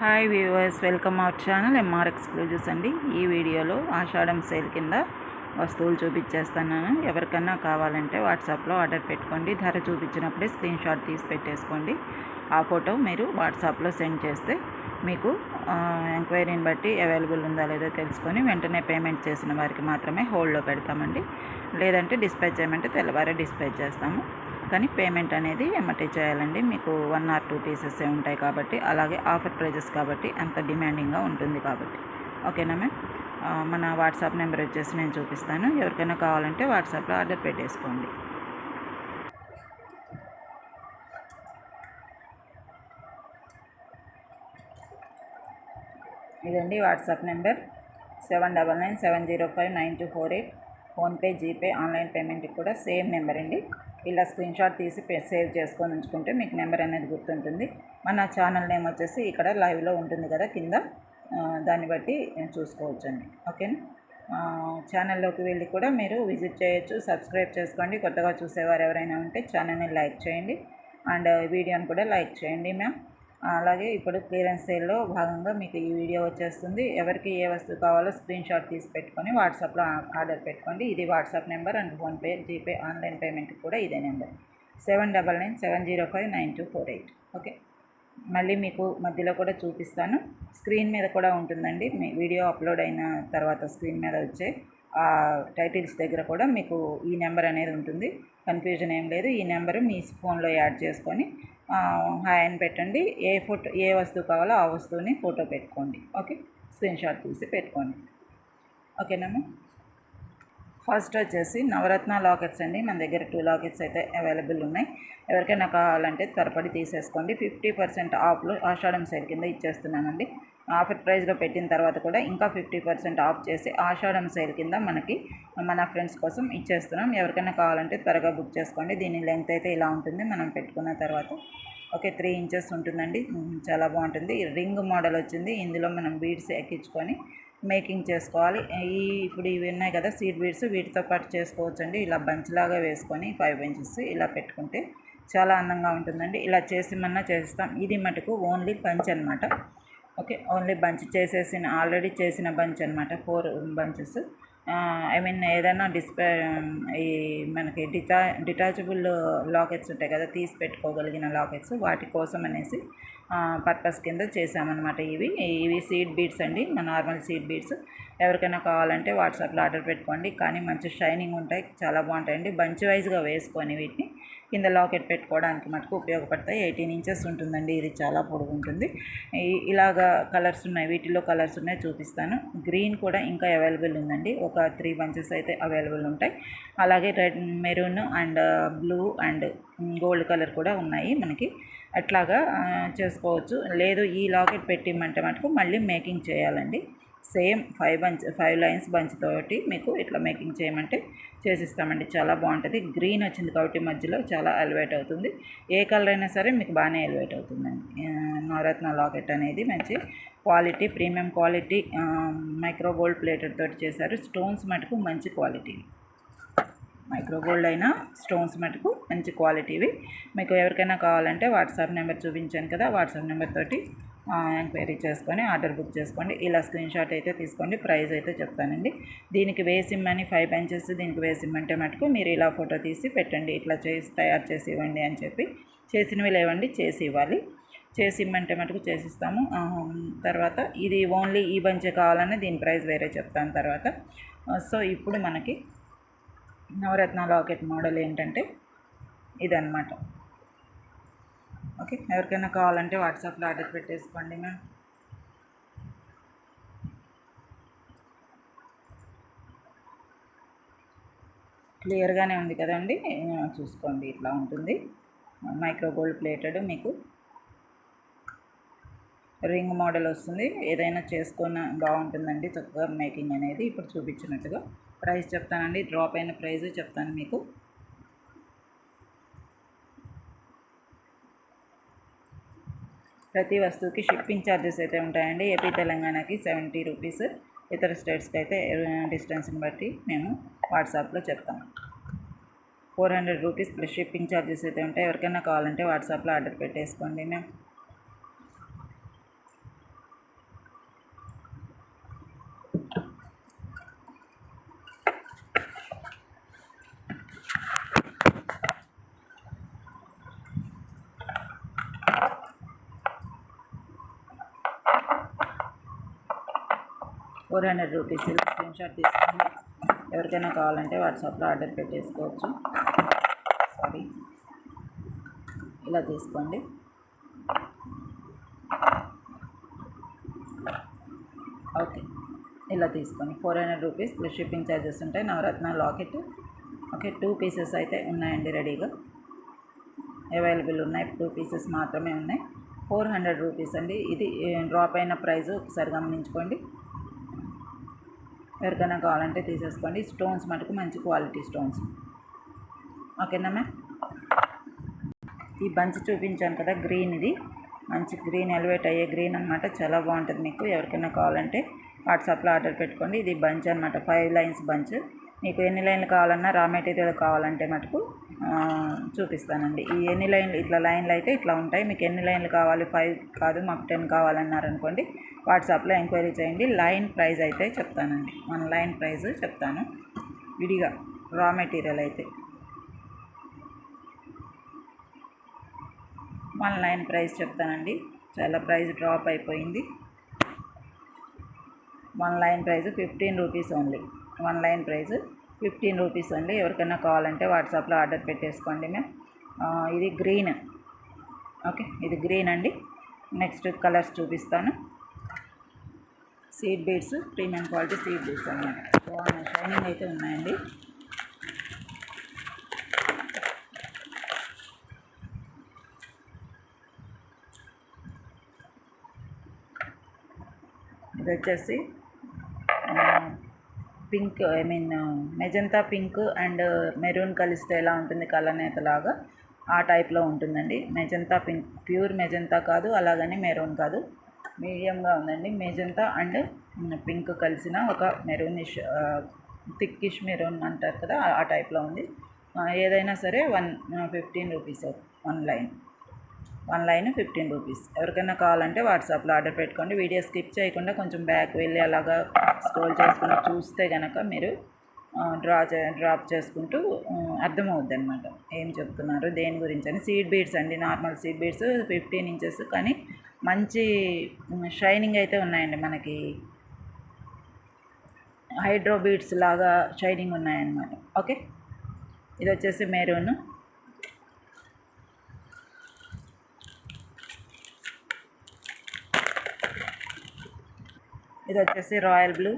Hi viewers, welcome our channel M R exclusives అండి. ఈ వీడియోలో ఆషాఢం సేల్ కింద వస్తువులు చూపించేస్తాను. ఎవరికన్నా కావాలంటే వాట్సాప్లో ఆర్డర్ పెట్టుకోండి. ధర చూపించినప్పుడే స్క్రీన్ షాట్ తీసి పెట్టేసుకోండి. ఆ ఫోటో మీరు వాట్సాప్లో సెండ్ చేస్తే మీకు ఎంక్వైరీని బట్టి అవైలబుల్ ఉందా లేదో తెలుసుకొని వెంటనే పేమెంట్ చేసిన వారికి మాత్రమే హోల్డ్లో పెడతామండి. లేదంటే డిస్పాచ్ చేయమంటే తెల్లవారే డిస్పాచ్ చేస్తాము. కానీ పేమెంట్ అనేది ఎమ్మటే చేయాలండి. మీకు 1 or 2 పీసెస్ ఉంటాయి కాబట్టి, అలాగే ఆఫర్ ప్రైజెస్ కాబట్టి అంత డిమాండింగ్గా ఉంటుంది కాబట్టి. ఓకేనా మ్యామ్? మన వాట్సాప్ నెంబర్ వచ్చేసి నేను చూపిస్తాను. ఎవరికైనా కావాలంటే వాట్సాప్లో ఆర్డర్ పెట్టేసుకోండి. ఇదండి WhatsApp number 7997059248. PhonePe, GPay, online పేమెంట్కి కూడా సేమ్ నెంబర్ అండి. ఇలా స్క్రీన్ షాట్ తీసి సేవ్ చేసుకొని ఉంచుకుంటే మీకు నెంబర్ అనేది గుర్తుంటుంది. మన ఛానల్ నేమ్ వచ్చేసి ఇక్కడ లైవ్లో ఉంటుంది కదా కింద, దాన్ని బట్టి చూసుకోవచ్చండి. ఓకేనా? ఛానల్లోకి వెళ్ళి కూడా మీరు విజిట్ చేయొచ్చు. సబ్స్క్రైబ్ చేసుకోండి. కొత్తగా చూసేవారు ఎవరైనా ఉంటే ఛానల్ని లైక్ చేయండి అండ్ వీడియోని కూడా లైక్ చేయండి మ్యామ్. అలాగే ఇప్పుడు క్లియరెన్స్ సేల్లో భాగంగా మీకు ఈ వీడియో వచ్చేస్తుంది. ఎవరికి ఏ వస్తువు కావాలో స్క్రీన్ షాట్ తీసి పెట్టుకొని వాట్సాప్లో ఆర్డర్ పెట్టుకోండి. ఇది WhatsApp number and PhonePe, GPay, online పేమెంట్కి కూడా ఇదే నెంబర్ 7997059248. ఓకే, మళ్ళీ మీకు మధ్యలో కూడా చూపిస్తాను. స్క్రీన్ మీద కూడా ఉంటుందండి. మీ వీడియో అప్లోడ్ అయిన తర్వాత స్క్రీన్ మీద వచ్చే టైటిల్స్ దగ్గర కూడా మీకు ఈ నెంబర్ అనేది ఉంటుంది. కన్ఫ్యూజన్ ఏం లేదు. ఈ నెంబరు మీ ఫోన్లో యాడ్ చేసుకొని హాయ్ అని పెట్టండి. ఏ వస్తువు కావాలో ఆ వస్తువుని ఫోటో పెట్టుకోండి. ఓకే, స్క్రీన్ షాట్ తీసి పెట్టుకోండి. ఓకేనమ్మా? ఫస్ట్ వచ్చేసి నవరత్న లాకెట్స్ అండి. మన దగ్గర 2 లాకెట్స్ అయితే అవైలబుల్ ఉన్నాయి. ఎవరికైనా కావాలంటే త్వరపడి తీసేసుకోండి. 50% ఆఫ్లో ఆషాఢం సేల్ కింద ఇచ్చేస్తున్నానండి. ఆఫర్ ప్రైస్లో పెట్టిన తర్వాత కూడా ఇంకా 50% ఆఫ్ చేసి ఆషాఢం సేల్ కింద మనకి మన ఫ్రెండ్స్ కోసం ఇచ్చేస్తున్నాం. ఎవరికైనా కావాలంటే త్వరగా బుక్ చేసుకోండి. దీని లెంగ్త్ అయితే ఇలా ఉంటుంది మనం పెట్టుకున్న తర్వాత. ఓకే, 3 ఇంచెస్ ఉంటుందండి. చాలా బాగుంటుంది. రింగ్ మోడల్ వచ్చింది. ఇందులో మనం బీడ్స్ ఎక్కించుకొని మేకింగ్ చేసుకోవాలి. ఇప్పుడు ఇవి ఉన్నాయి కదా సీడ్ బీడ్స్, వీటితో పాటు చేసుకోవచ్చండి. ఇలా బంచ్లాగా వేసుకొని 5 ఇంచెస్ ఇలా పెట్టుకుంటే చాలా అందంగా ఉంటుందండి. ఇలా చేసిమన్నా చేస్తాం. ఇది మటుకు ఓన్లీ బంచ్ అనమాట. ఓకే, ఓన్లీ బంచ్ ఆల్రెడీ చేసిన బంచ్ అనమాట. 4 బంచెస్. ఏదైనా ఈ మనకి డిటాచబుల్ లాకెట్స్ ఉంటాయి కదా, తీసి పెట్టుకోగలిగిన లాకెట్స్, వాటి కోసం అనేసి పర్పస్ కింద చేసామన్నమాట. ఇవి సీడ్ బీడ్స్ అండి, నార్మల్ సీడ్ బీడ్స్. ఎవరికైనా కావాలంటే వాట్సాప్లో ఆర్డర్ పెట్టుకోండి. కానీ మంచి షైనింగ్ ఉంటాయి, చాలా బాగుంటాయండి. బంచ్ వైజ్గా వేసుకొని వీటిని కింద లాకెట్ పెట్టుకోవడానికి మటుకు ఉపయోగపడతాయి. 18 ఇంచెస్ ఉంటుందండి. ఇది చాలా పొడుగు ఉంటుంది. ఇలాగా కలర్స్ ఉన్నాయి, వీటిలో కలర్స్ ఉన్నాయి, చూపిస్తాను. గ్రీన్ కూడా ఇంకా అవైలబుల్ ఉందండి. ఒక 3 బంచెస్ అయితే అవైలబుల్ ఉంటాయి. అలాగే red, maroon and blue and gold colour కూడా ఉన్నాయి మనకి. అట్లాగా చేసుకోవచ్చు. లేదు ఈ లాకెట్ పెట్టిమంటే మటుకు మళ్ళీ మేకింగ్ చేయాలండి. సేమ్ 5 లైన్స్ బంచ్ తోటి మీకు ఇట్లా మేకింగ్ చేయమంటే చేసిస్తామండి. చాలా బాగుంటుంది. గ్రీన్ వచ్చింది కాబట్టి మధ్యలో చాలా ఎలివేట్ అవుతుంది. ఏ కలర్ అయినా సరే మీకు బాగానే ఎలివేట్ అవుతుందండి. నవరత్న లాకెట్ అనేది మంచి quality, premium quality, micro gold plated తోటి చేశారు. స్టోన్స్ మటుకు మంచి క్వాలిటీ. మైక్రో గోల్డ్ అయినా స్టోన్స్ మటుకు మంచి క్వాలిటీవి. మీకు ఎవరికైనా కావాలంటే వాట్సాప్ నెంబర్ చూపించాను కదా, వాట్సాప్ నెంబర్ తోటి ఎంక్వైరీ చేసుకొని ఆర్డర్ బుక్ చేసుకోండి. ఇలా స్క్రీన్ షాట్ అయితే తీసుకోండి. ప్రైస్ అయితే చెప్తానండి. దీనికి వేసిమ్మని 5 బంచెస్, దీనికి వేసిమ్మంటే మటుకు మీరు ఇలా ఫోటో తీసి పెట్టండి. ఇట్లా తయారు చేసి ఇవ్వండి అని చెప్పి, చేసినవి లేవండి, చేసి ఇవ్వాలి. చేసి ఇమ్మంటే మటుకు చేసిస్తాము. తర్వాత ఇది ఓన్లీ ఈ బంచే కావాలని దీని ప్రైస్ వేరే చెప్తాను తర్వాత. సో ఇప్పుడు మనకి నవరత్న లాకెట్ మోడల్ ఏంటంటే ఇదన్నమాట. ఓకే, ఎవరికైనా కావాలంటే వాట్సాప్లో ఆర్డర్ పెట్టేసుకోండి మ్యామ్. క్లియర్గానే ఉంది కదండి, చూసుకోండి. ఇట్లా ఉంటుంది. మైక్రో గోల్డ్ ప్లేటెడ్, మీకు రింగ్ మోడల్ వస్తుంది. ఏదైనా చేసుకున్న బాగుంటుందండి చక్కగా మేకింగ్ అనేది. ఇప్పుడు చూపించినట్టుగా ప్రైస్ చెప్తానండి. డ్రాప్ అయిన ప్రైస్ చెప్తాను మీకు. ప్రతి వస్తువుకి షిప్పింగ్ ఛార్జెస్ అయితే ఉంటాయండి. ఏపీ తెలంగాణకి 70 రూపీస్, ఇతర స్టేట్స్కి అయితే డిస్టెన్స్ని బట్టి మేము వాట్సాప్లో చెప్తాం. 400 రూపీస్ ప్లస్ షిప్పింగ్ ఛార్జెస్ అయితే ఉంటాయి. ఎవరికైనా కావాలంటే వాట్సాప్లో ఆర్డర్ పెట్టేసుకోండి మ్యామ్. 400 రూపీస్ స్క్రీన్ షాట్ తీసుకోండి. ఎవరికైనా కావాలంటే వాట్సాప్లో ఆర్డర్ పెట్టేసుకోవచ్చు. సారీ, ఇలా తీసుకోండి. ఓకే, ఇలా తీసుకోండి. 400 రూపీస్ ప్లస్ షిప్పింగ్ ఛార్జెస్ ఉంటాయి. నవరత్న లాకెట్. ఓకే, 2 పీసెస్ అయితే ఉన్నాయండి, రెడీగా అవైలబుల్ ఉన్నాయి. 2 పీసెస్ మాత్రమే ఉన్నాయి. 400 రూపీస్ అండి. ఇది డ్రాప్ అయిన ప్రైస్ ఒకసారి గమనించుకోండి. ఎవరికైనా కావాలంటే తీసేసుకోండి. స్టోన్స్ మటుకు మంచి క్వాలిటీ స్టోన్స్. ఓకేనా మ్యామ్? ఈ బంచ్ చూపించాను కదా, గ్రీన్, ఇది మంచి గ్రీన్, ఎలివేట్ అయ్యే గ్రీన్ అనమాట. చాలా బాగుంటుంది. మీకు ఎవరికైనా కావాలంటే వాట్సాప్లో ఆర్డర్ పెట్టుకోండి. ఇది బంచ్ అనమాట, 5 లైన్స్ బంచ్. మీకు ఎన్ని లైన్లు కావాలన్నా, రా మెటీరియల్ కావాలంటే మటుకు చూపిస్తానండి. ఈ ఎన్ని లైన్లు, ఇట్లా లైన్లు అయితే ఇట్లా ఉంటాయి. మీకు ఎన్ని లైన్లు కావాలి, 5 కాదు మాకు 10 కావాలన్నారనుకోండి, వాట్సాప్లో ఎంక్వైరీ చేయండి. లైన్ ప్రైస్ అయితే చెప్తానండి, 1 లైన్ ప్రైస్ చెప్తాను విడిగా. రా మెటీరియల్ అయితే 1 లైన్ ప్రైస్ చెప్తానండి. చాలా ప్రైస్ డ్రాప్ అయిపోయింది. 1 line price 15 rupees only. 1 line price 15 rupees only. ఎవరికైనా కావాలంటే వాట్సాప్లో ఆర్డర్ పెట్టేసుకోండి మ్యామ్. ఇది గ్రీన్. ఓకే, ఇది గ్రీన్ అండి. నెక్స్ట్ కలర్స్ చూపిస్తాను. Seed beads, premium quality seed beads అన్నమాట. బాగున్నాయి, షైనింగ్ అయితే ఉన్నాయండి. ఇది వచ్చేసి pink, magenta pink and maroon కలిస్తే ఎలా ఉంటుంది, కలనేతలాగా ఆ టైప్లో ఉంటుందండి. మెజంతా పింక్, ప్యూర్ మెజంతా కాదు, అలాగని మెరూన్ కాదు, మీడియంగా ఉందండి. మెజంతా అండ్ పింక్ కలిసిన ఒక మెరూనిష్, థిక్కిష్ మెరూన్ అంటారు కదా, ఆ టైప్లో ఉంది. ఏదైనా సరే 15 రూపీస్ 1 లైన్. 1 line 15 rupees. ఎవరికైనా కావాలంటే వాట్సాప్లో ఆర్డర్ పెట్టుకోండి. వీడియో స్కిప్ చేయకుండా కొంచెం బ్యాక్ వెళ్ళి అలాగా స్క్రోల్ చేసుకుని చూస్తే కనుక మీరు డ్రాప్ చేసుకుంటూ అర్థమవుద్ది అనమాట ఏం చెప్తున్నారు, దేని గురించి అని. సీడ్ బీడ్స్ అండి, నార్మల్ సీడ్ బీడ్స్ 15 ఇంచెస్, కానీ మంచి షైనింగ్ అయితే ఉన్నాయండి. మనకి హైడ్రో బీడ్స్ లాగా షైనింగ్ ఉన్నాయన్నమాట. ఓకే, ఇది వచ్చేసి మెరూన్. ఇది వచ్చేసి రాయల్ బ్లూ.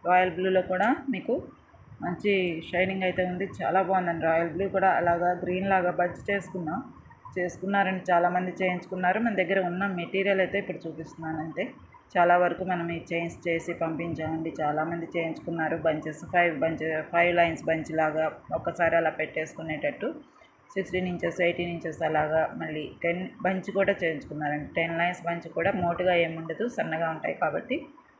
రాయల్ బ్లూలో కూడా మీకు మంచి షైనింగ్ అయితే ఉంది, చాలా బాగుందండి. రాయల్ బ్లూ కూడా అలాగా గ్రీన్ లాగా బంచ్ చేసుకున్నారండి, చాలామంది చేయించుకున్నారు. మన దగ్గర ఉన్న మెటీరియల్ అయితే ఇప్పుడు చూపిస్తున్నాను అంతే. చాలా వరకు మనం ఈ చేంజ్ చేసి పంపించామండి, చాలామంది చేయించుకున్నారు. బంచెస్ 5 లైన్స్ బంచ్ లాగా ఒకసారి అలా పెట్టేసుకునేటట్టు 16 ఇంచెస్ 18 ఇంచెస్ అలాగా. మళ్ళీ 10 బంచ్ కూడా చేయించుకున్నారండి. 10 లైన్స్ బంచ్ కూడా మోటుగా ఏముండదు, సన్నగా ఉంటాయి కాబట్టి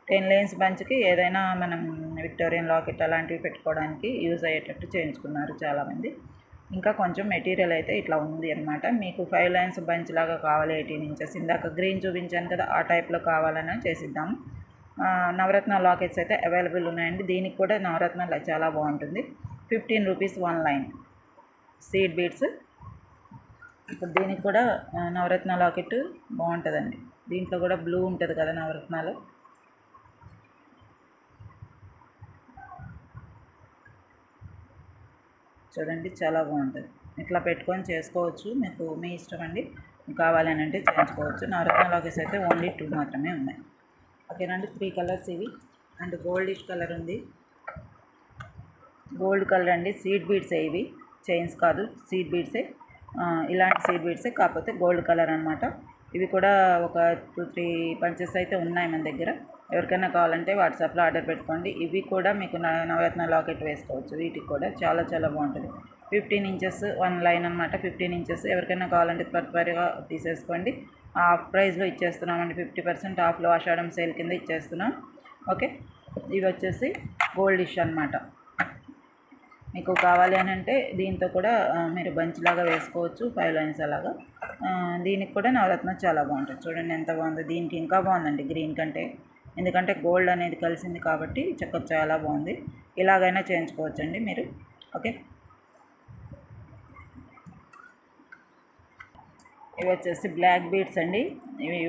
10 లైన్స్ బంచ్కి ఏదైనా మనం విక్టోరియన్ లాకెట్ అలాంటివి పెట్టుకోవడానికి యూజ్ అయ్యేటట్టు చేయించుకున్నారు చాలామంది. ఇంకా కొంచెం మెటీరియల్ అయితే ఇట్లా ఉంది అనమాట. మీకు 5 లైన్స్ బంచ్ లాగా కావాలి, 18 ఇంచెస్, ఇందాక గ్రీన్ చూపించాను కదా ఆ టైప్లో కావాలని చేసిద్దాము. నవరత్న లాకెట్స్ అయితే అవైలబుల్ ఉన్నాయండి. దీనికి కూడా నవరత్న చాలా బాగుంటుంది. 15 రూపీస్ 1 లైన్ సీడ్ బీడ్స్. ఇప్పుడు దీనికి కూడా నవరత్న లాకెట్ బాగుంటుందండి. దీంట్లో కూడా బ్లూ ఉంటుంది కదా నవరత్నాలు. చూడండి, చాలా బాగుంటుంది. ఇట్లా పెట్టుకొని చేసుకోవచ్చు, మీకు మీ ఇష్టం అండి. కావాలని అంటే చేయించుకోవచ్చు. నవరత్న లాకెట్స్ అయితే ఓన్లీ 2 మాత్రమే ఉన్నాయి. ఓకేనండి, 3 కలర్స్ ఇవి. అండ్ గోల్డిష్ కలర్ ఉంది, గోల్డ్ కలర్ అండి. సీడ్ బీడ్సే ఇవి, చైన్స్ కాదు, సీడ్ బీడ్సే. ఇలాంటి సీడ్ బీడ్సే, కాకపోతే గోల్డ్ కలర్ అనమాట. ఇవి కూడా ఒక 2-3 పంచెస్ అయితే ఉన్నాయి మన దగ్గర. ఎవరికైనా కావాలంటే వాట్సాప్లో ఆర్డర్ పెట్టుకోండి. ఇవి కూడా మీకు నవరత్న లాకెట్ వేసుకోవచ్చు. వీటికి కూడా చాలా చాలా బాగుంటుంది. 15 ఇంచెస్ 1 లైన్ అనమాట. 15 ఇంచెస్. ఎవరికైనా కావాలంటే త్వరగా తీసేసుకోండి. ఆఫ్ ప్రైస్లో ఇచ్చేస్తున్నామండి, 50% ఆఫ్లో ఆషాఢం సేల్ కింద ఇచ్చేస్తున్నాం. ఓకే, ఇవి వచ్చేసి గోల్డిష్ అనమాట. మీకు కావాలి అని అంటే దీంతో కూడా మీరు బంచ్ లాగా వేసుకోవచ్చు, 5 లైన్స్ అలాగా. దీనికి కూడా నవరత్న చాలా బాగుంటుంది. చూడండి ఎంత బాగుందో. దీనికి ఇంకా బాగుందండి గ్రీన్ కంటే, ఎందుకంటే గోల్డ్ అనేది కలిసింది కాబట్టి చాలా బాగుంది. ఇలాగైనా చేయించుకోవచ్చండి మీరు. ఓకే, ఇవి వచ్చేసి బ్లాక్ బీడ్స్ అండి. ఇవి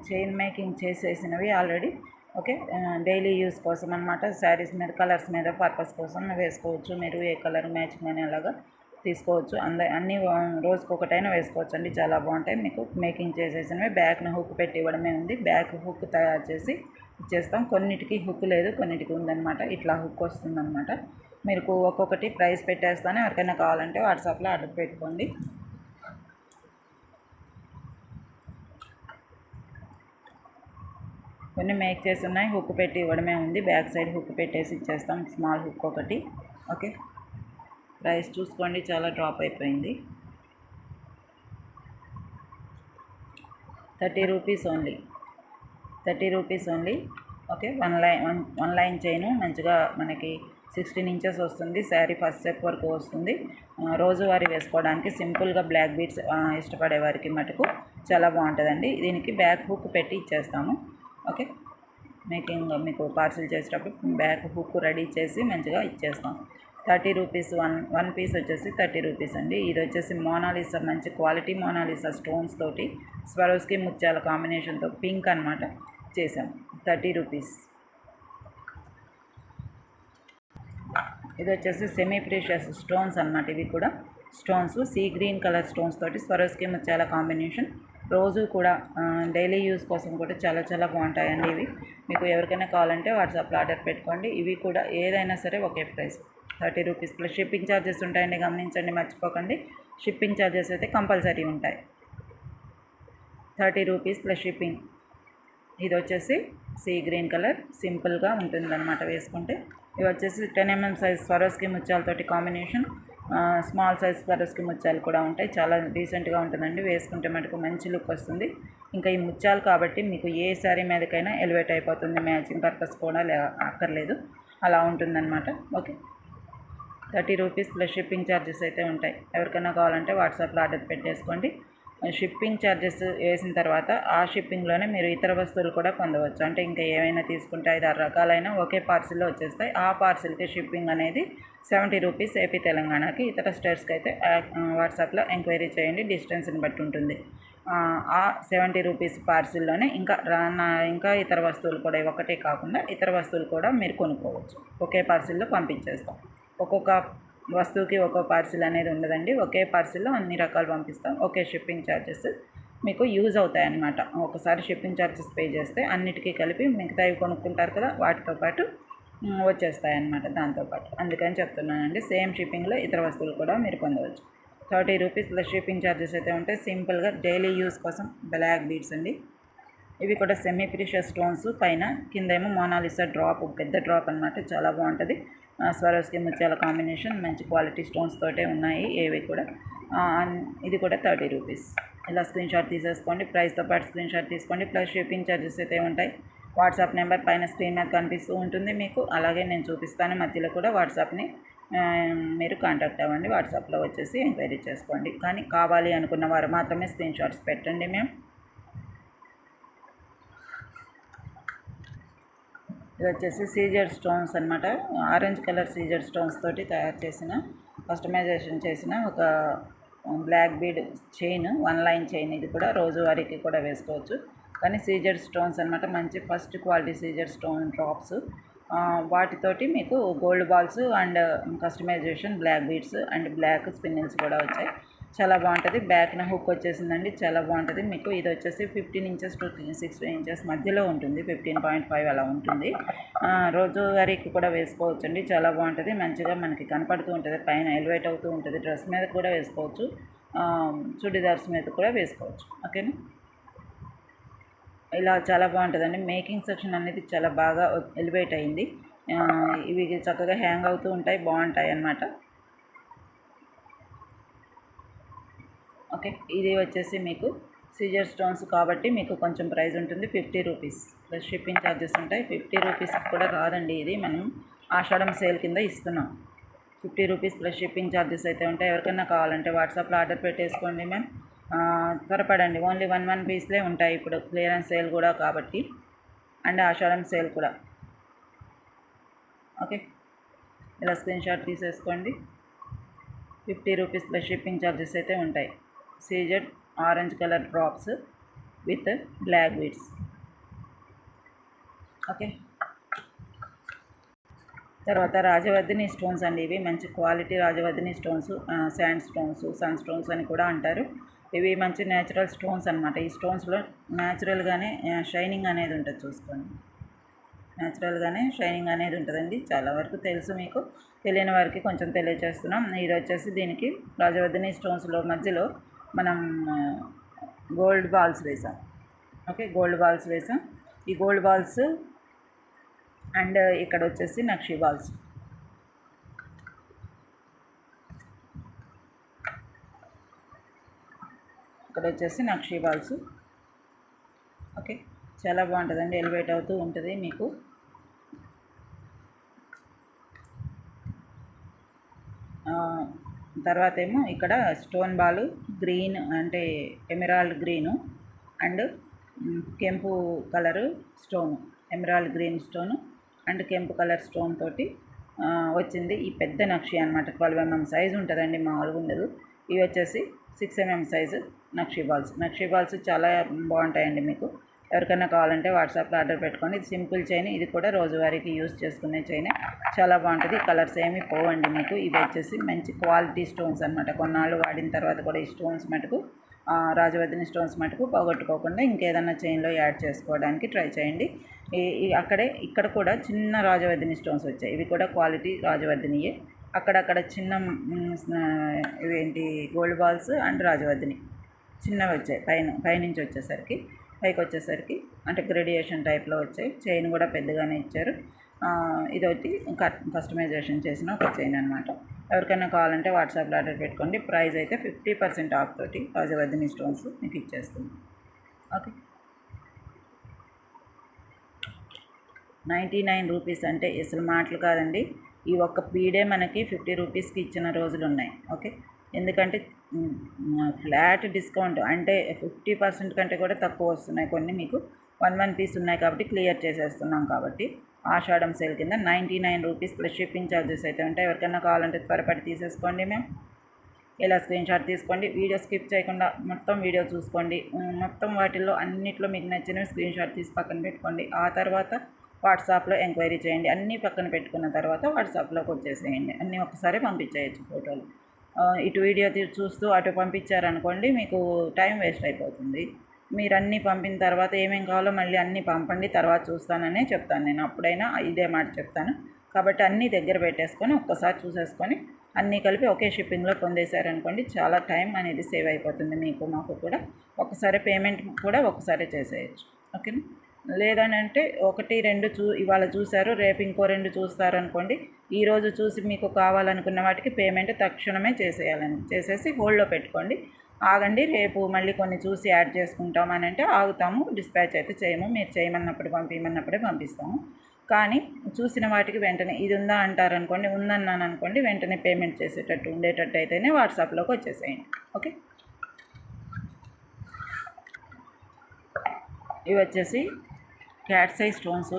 చైన్ మేకింగ్ చేసేసినవి ఆల్రెడీ. ఓకే, డైలీ యూస్ కోసం అనమాట. శారీస్ మీద, కలర్స్ మీద పర్పస్ కోసం వేసుకోవచ్చు. మీరు ఏ కలర్ మ్యాచింగ్ అనేలాగా తీసుకోవచ్చు. అన్నీ రోజుకొకటైనా వేసుకోవచ్చు అండి. చాలా బాగుంటాయి. మీకు మేకింగ్ చేసేసినవి. బ్యాక్ను హుక్ పెట్టి ఇవ్వడమే ఉంది. బ్యాక్ హుక్ తయారు చేసి ఇచ్చేస్తాం. కొన్నిటికి హుక్ లేదు, కొన్నిటికి ఉందన్నమాట. ఇట్లా హుక్ వస్తుందన్నమాట. మీకు ఒక్కొక్కటి ప్రైస్ పెట్టేస్తాను. ఎవరికైనా కావాలంటే వాట్సాప్లో ఆర్డర్ పెట్టుకోండి. కొన్ని మేక్ చేసి ఉన్నాయి. హుక్ పెట్టి ఇవ్వడమే ఉంది. బ్యాక్ సైడ్ హుక్ పెట్టేసి ఇచ్చేస్తాం. స్మాల్ హుక్ ఒకటి. ఓకే, ప్రైస్ చూసుకోండి, చాలా డ్రాప్ అయిపోయింది. 30 rupees only. 30 rupees only. Okay, one line chain మంచిగా మనకి 16 ఇంచెస్ వస్తుంది. శారీ ఫస్ట్ స్టెప్ వరకు వస్తుంది. రోజువారీ వేసుకోవడానికి సింపుల్గా బ్లాక్ బీడ్స్ ఇష్టపడే వారికి మటుకు చాలా బాగుంటుందండి. దీనికి బ్యాక్ హుక్ పెట్టి ఇచ్చేస్తాము. ఓకే, మేకింగ్ మీకు పార్సిల్ చేసేటప్పుడు బ్యాక్ హుక్ రెడీ చేసి మంచిగా ఇచ్చేస్తాం. 30 రూపీస్. వన్ పీస్ వచ్చేసి 30 రూపీస్ అండి. ఇది వచ్చేసి మోనాలిసా, మంచి క్వాలిటీ మోనాలిసా స్టోన్స్ తోటి స్వరోస్కి ముత్యాల కాంబినేషన్తో పింక్ అనమాట చేసాం. 30 రూపీస్. ఇది వచ్చేసి సెమీ ప్రీషియస్ స్టోన్స్ అనమాట. ఇవి కూడా stones sea green colour stones తోటి స్వరోస్కి ముత్యాల కాంబినేషన్. రోజు కూడా డైలీ యూస్ కోసం కూడా చాలా చాలా బాగుంటాయండి. ఇవి మీకు ఎవరికైనా కావాలంటే వాట్సాప్లో ఆర్డర్ పెట్టుకోండి. ఇవి కూడా ఏదైనా సరే ఒకే price, 30 rupees plus shipping charges ఉంటాయండి. గమనించండి, మర్చిపోకండి. షిప్పింగ్ ఛార్జెస్ అయితే కంపల్సరీ ఉంటాయి. 30 రూపీస్ ప్లస్ షిప్పింగ్. ఇది వచ్చేసి సీ గ్రీన్ కలర్ సింపుల్గా ఉంటుందన్నమాట వేసుకుంటే. ఇవి వచ్చేసి 10 mm సైజ్ స్వరోస్కి ముత్యాలతోటి కాంబినేషన్. స్మాల్ సైజ్ స్వరోస్కి ముత్యాలు కూడా ఉంటాయి. చాలా డీసెంట్గా ఉంటుందండి. వేసుకుంటే మటుకు మంచి లుక్ వస్తుంది. ఇంకా ఈ ముత్యాలు కాబట్టి మీకు ఏ శారీ మీదకైనా ఎలివేట్ అయిపోతుంది. మ్యాచింగ్ పర్పస్ కూడా అక్కర్లేదు, అలా ఉంటుందన్నమాట. Okay, 30 rupees plus shipping charges అయితే ఉంటాయి. ఎవరికైనా కావాలంటే వాట్సాప్లో ఆర్డర్ పెట్టేసుకోండి. షిప్పింగ్ ఛార్జెస్ వేసిన తర్వాత ఆ షిప్పింగ్లోనే మీరు ఇతర వస్తువులు కూడా పొందవచ్చు. అంటే ఇంకా ఏమైనా తీసుకుంటే 5-6 రకాలైన ఒకే పార్సిల్లో వచ్చేస్తాయి. ఆ పార్సిల్కి షిప్పింగ్ అనేది 70 రూపీస్. ఏపీ తెలంగాణకి. ఇతర స్టేట్స్కి అయితే వాట్సాప్లో ఎంక్వైరీ చేయండి, డిస్టెన్స్ని బట్టి ఉంటుంది. ఆ 70 రూపీస్ పార్సిల్లోనే ఇంకా ఇతర వస్తువులు కూడా, ఒకటే కాకుండా ఇతర వస్తువులు కూడా మీరు కొనుక్కోవచ్చు. ఒకే పార్సిల్లో పంపించేస్తాం. ఒక్కొక్క వస్తువుకి ఒక్కో పార్సిల్ అనేది ఉండదండి. ఒకే పార్సిల్లో అన్ని రకాలు పంపిస్తాం. ఒకే షిప్పింగ్ ఛార్జెస్ మీకు యూజ్ అవుతాయి అన్నమాట. ఒకసారి షిప్పింగ్ ఛార్జెస్ పే చేస్తే అన్నిటికీ కలిపి మిగతావి కొనుక్కుంటారు కదా, వాటితో పాటు వచ్చేస్తాయి అన్నమాట దాంతోపాటు. అందుకని చెప్తున్నానండి. సేమ్ షిప్పింగ్లో ఇతర వస్తువులు కూడా మీరు పొందవచ్చు. 30 రూపీస్ ప్లస్ షిప్పింగ్ ఛార్జెస్ అయితే ఉంటాయి. సింపుల్గా డైలీ యూస్ కోసం బ్లాక్ బీడ్స్ అండి. ఇవి కూడా సెమీ ప్రీషియస్ స్టోన్స్. పైన కిందేమో మోనాలిసా డ్రాప్, పెద్ద డ్రాప్ అనమాట. చాలా బాగుంటుంది. స్వరోస్కి ముత్యాల కాంబినేషన్, మంచి క్వాలిటీ స్టోన్స్ తోటే ఉన్నాయి ఏవి కూడా. ఇది కూడా 30 రూపీస్. ఇలా స్క్రీన్ షాట్ తీసేసుకోండి. ప్రైస్తో పాటు స్క్రీన్ షాట్ తీసుకోండి. ప్లస్ షిప్పింగ్ ఛార్జెస్ అయితే ఉంటాయి. వాట్సాప్ నెంబర్ పైన స్క్రీన్ మీద కనిపిస్తూ ఉంటుంది మీకు. అలాగే నేను చూపిస్తాను మధ్యలో కూడా. వాట్సాప్ని మీరు కాంటాక్ట్ అవ్వండి. వాట్సాప్లో వచ్చేసి ఎంక్వైరీ చేసుకోండి. కానీ కావాలి అనుకున్న వారు మాత్రమే స్క్రీన్ షాట్స్ పెట్టండి. మేము ఇది వచ్చేసి సీజెడ్ స్టోన్స్ అనమాట. ఆరెంజ్ కలర్ సీజెడ్ స్టోన్స్ తోటి తయారు చేసిన, కస్టమైజేషన్ చేసిన ఒక black bead chain, 1 line chain. ఇది కూడా రోజువారీకి కూడా వేసుకోవచ్చు. కానీ సీజెడ్ స్టోన్స్ అనమాట. మంచి first quality CZ stone drops. వాటితోటి మీకు gold balls and customization black beads and black spinels కూడా వచ్చాయి. చాలా బాగుంటుంది. బ్యాక్న హుక్ వచ్చేసిందండి. చాలా బాగుంటుంది. మీకు ఇది వచ్చేసి 15 ఇంచెస్ టు 16 ఇంచెస్ మధ్యలో ఉంటుంది. 15.5 అలా ఉంటుంది. రోజువారీకి కూడా వేసుకోవచ్చండి. చాలా బాగుంటుంది. మంచిగా మనకి కనపడుతూ ఉంటుంది. పైన ఎలివేట్ అవుతూ ఉంటుంది. డ్రెస్ మీద కూడా వేసుకోవచ్చు, చుడిదార్స్ మీద కూడా వేసుకోవచ్చు. ఓకేనా, ఇలా చాలా బాగుంటుందండి. మేకింగ్ సెక్షన్ అనేది చాలా బాగా ఎలివేట్ అయింది. ఇవి చక్కగా హ్యాంగ్ అవుతూ ఉంటాయి, బాగుంటాయి అన్నమాట. ఓకే, ఇది వచ్చేసి మీకు సీజర్ స్టోన్స్ కాబట్టి మీకు కొంచెం ప్రైస్ ఉంటుంది. 50 రూపీస్ ప్లస్ షిప్పింగ్ ఛార్జెస్ ఉంటాయి. 50 రూపీస్కి కూడా రాదండి. ఇది మనం ఆషాఢం సేల్ కింద ఇస్తున్నాం. 50 రూపీస్ ప్లస్ షిప్పింగ్ ఛార్జెస్ అయితే ఉంటాయి. ఎవరికైనా కావాలంటే వాట్సాప్లో ఆర్డర్ పెట్టేసుకోండి మ్యామ్. త్వరపడండి. ఓన్లీ 1 పీస్లే ఉంటాయి ఇప్పుడు. క్లియరెన్స్ సేల్ కూడా కాబట్టి, అండ్ ఆషాఢం సేల్ కూడా. ఓకే, ఇలా స్క్రీన్ షాట్ తీసేసుకోండి. 50 రూపీస్ ప్లస్ షిప్పింగ్ ఛార్జెస్ అయితే ఉంటాయి. CZ orange colour drops with black beads. Okay, తర్వాత రాజవర్ధిని స్టోన్స్ అండి. ఇవి మంచి క్వాలిటీ రాజవర్ధిని stones, sand stones, sun stones అని కూడా అంటారు. ఇవి మంచి న్యాచురల్ స్టోన్స్ అనమాట. ఈ స్టోన్స్లో న్యాచురల్గానే షైనింగ్ అనేది ఉంటుంది. చూసుకోండి, న్యాచురల్గానే షైనింగ్ అనేది ఉంటుందండి. చాలా వరకు తెలుసు, మీకు తెలియని వారికి కొంచెం తెలియజేస్తున్నాం. ఇది వచ్చేసి దీనికి రాజవర్ధిని స్టోన్స్లో మధ్యలో మనం గోల్డ్ బాల్స్ వేసాం. ఓకే, గోల్డ్ బాల్స్ వేసాం. ఈ గోల్డ్ బాల్స్ అండ్ ఇక్కడ వచ్చేసి నక్షి బాల్స్. ఇక్కడ వచ్చేసి నక్షి బాల్స్. ఓకే, చాలా బాగుంటుందండి, ఎలివేట్ అవుతూ ఉంటుంది మీకు. తర్వాత ఏమో ఇక్కడ స్టోన్ బాల్ గ్రీన్ అంటే ఎమరాల్డ్ గ్రీను అండ్ కెంపు colour stone, emerald green stone and కెంపు కలర్ స్టోన్ తోటి వచ్చింది ఈ పెద్ద నక్షి అనమాట. 12 mm సైజు ఉంటుందండి, మామూలుగా ఉండదు. ఇవి వచ్చేసి 6 mm సైజు నక్షి బాల్స్. నక్షి బాల్స్ చాలా బాగుంటాయండి. మీకు ఎవరికైనా కావాలంటే వాట్సాప్లో ఆర్డర్ పెట్టుకోండి. ఇది సింపుల్ చైన్, ఇది కూడా రోజువారీకి యూజ్ చేసుకునే చైన్, చాలా బాగుంటుంది. కలర్స్ ఏమి పోవండి మీకు. ఇవి వచ్చేసి మంచి క్వాలిటీ స్టోన్స్ అనమాట. కొన్నాళ్ళు వాడిన తర్వాత కూడా ఈ స్టోన్స్ మటుకు రాజవర్ధిని స్టోన్స్ మటుకు పోగొట్టుకోకుండా ఇంకేదన్నా చైన్లో యాడ్ చేసుకోవడానికి ట్రై చేయండి. ఇక్కడ కూడా చిన్న రాజవర్ధిని స్టోన్స్ వచ్చాయి. ఇవి కూడా క్వాలిటీ రాజవర్ధినియే. అక్కడక్కడ చిన్న ఇవేంటి గోల్డ్ బాల్స్ అండ్ రాజవర్ధిని చిన్నవి వచ్చాయి. పైనుంచి వచ్చేసరికి పైకి వచ్చేసరికి అంటే గ్రేడియేషన్ టైప్లో వచ్చాయి. చైన్ కూడా పెద్దగానే ఇచ్చారు. ఇదొకటి కస్టమైజేషన్ చేసిన ఒక చైన్ అనమాట. ఎవరికైనా కావాలంటే వాట్సాప్లో ఆర్డర్ పెట్టుకోండి. ప్రైస్ అయితే 50% ఆఫ్ తోటి రాజవర్ధిని స్టోన్స్ మీకు ఇచ్చేస్తుంది. ఓకే, 99 రూపీస్ అంటే అసలు మాటలు కాదండి. ఈ ఒక్క పీడే మనకి 50 రూపీస్కి ఇచ్చిన రోజులు ఉన్నాయి. ఓకే, ఎందుకంటే ఫ్లాట్ డిస్కౌంట్ అంటే 50% కంటే కూడా తక్కువ వస్తున్నాయి. కొన్ని మీకు 1 పీస్ ఉన్నాయి కాబట్టి క్లియర్ చేసేస్తున్నాం. కాబట్టి ఆషాఢం సేల్ కింద 99 రూపీస్ ప్లస్ షిప్పింగ్ ఛార్జెస్ అయితే ఉంటాయి. ఎవరికైనా కావాలంటే త్వరపడి తీసేసుకోండి. మేము ఇలా స్క్రీన్ షాట్ తీసుకోండి, వీడియో స్కిప్ చేయకుండా మొత్తం వీడియో చూసుకోండి. మొత్తం వాటిల్లో అన్నిట్లో మీకు నచ్చినవి స్క్రీన్ షాట్ తీసి పక్కన పెట్టుకోండి. ఆ తర్వాత వాట్సాప్లో ఎంక్వైరీ చేయండి. అన్నీ పక్కన పెట్టుకున్న తర్వాత వాట్సాప్లోకి వచ్చేసేయండి. అన్నీ ఒకసారి పంపించేయచ్చు ఫోటోలు. ఇటు వీడియో చూస్తూ అటు పంపించారనుకోండి, మీకు టైం వేస్ట్ అయిపోతుంది. మీరు అన్నీ పంపిన తర్వాత ఏమేమి కావాలో మళ్ళీ అన్నీ పంపండి, తర్వాత చూస్తాననే చెప్తాను నేను. అప్పుడైనా ఇదే మాట చెప్తాను. కాబట్టి అన్నీ దగ్గర పెట్టేసుకొని ఒక్కసారి చూసేసుకొని అన్నీ కలిపి ఒకే షిప్పింగ్లో పొందేశారనుకోండి, చాలా టైం అనేది సేవ్ అయిపోతుంది మీకు, మాకు కూడా. ఒకసారి పేమెంట్ కూడా ఒకసారి చేసేయచ్చు. ఓకేనా? లేదనంటే 1, 2 ఇవాళ చూశారు, రేపు ఇంకో 2 చూస్తారనుకోండి. ఈరోజు చూసి మీకు కావాలనుకున్న వాటికి పేమెంట్ తక్షణమే చేసేసి హోల్డ్లో పెట్టుకోండి. ఆగండి, రేపు మళ్ళీ కొన్ని చూసి యాడ్ చేసుకుంటాం అని అంటే ఆగుతాము, డిస్పాచ్ అయితే చేయము. మీరు చేయమన్నప్పుడు పంపించమన్నప్పుడే పంపిస్తాము. కానీ చూసిన వాటికి వెంటనే ఇది ఉందా అంటారనుకోండి, ఉందన్నాను అనుకోండి, వెంటనే పేమెంట్ చేసేటట్టు ఉండేటట్టు అయితేనే వాట్సాప్లోకి వచ్చేసేయండి. ఓకే, ఇవి వచ్చేసి క్యాట్సై స్టోన్స్,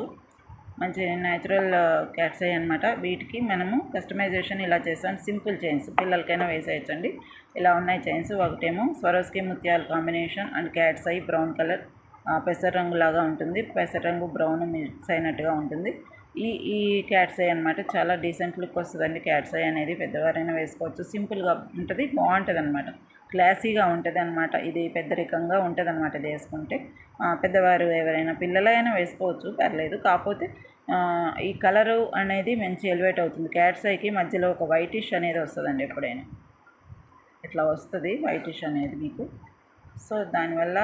మంచి న్యాచురల్ క్యాట్సై అనమాట. వీటికి మనము కస్టమైజేషన్ ఇలా చేసాం. సింపుల్ చైన్స్ పిల్లలకైనా వేసేయచ్చండి. ఇలా ఉన్నాయి చైన్స్. ఒకటేమో స్వరోస్కి ముత్యాల కాంబినేషన్ అండ్ క్యాట్సై బ్రౌన్ కలర్, పెసర రంగు లాగా ఉంటుంది. పెసర రంగు బ్రౌన్ మిక్స్ అయినట్టుగా ఉంటుంది. ఈ క్యాట్సై అనమాట. చాలా డీసెంట్ లుక్ వస్తుందండి. క్యాట్సై అనేది పెద్దవారైనా వేసుకోవచ్చు. సింపుల్గా ఉంటుంది, బాగుంటుంది అనమాట. క్లాసీగా ఉంటుంది అనమాట. ఇది పెద్దరికంగా ఉంటుంది అనమాట. ఇది వేసుకుంటే పెద్దవారు ఎవరైనా పిల్లలైనా వేసుకోవచ్చు, పర్లేదు. కాకపోతే ఈ కలరు అనేది మంచి ఎలివేట్ అవుతుంది. క్యాట్సైకి మధ్యలో ఒక వైటిష్ అనేది వస్తుందండి. ఎప్పుడైనా ఇట్లా వస్తుంది వైటిష్ అనేది మీకు. సో దానివల్ల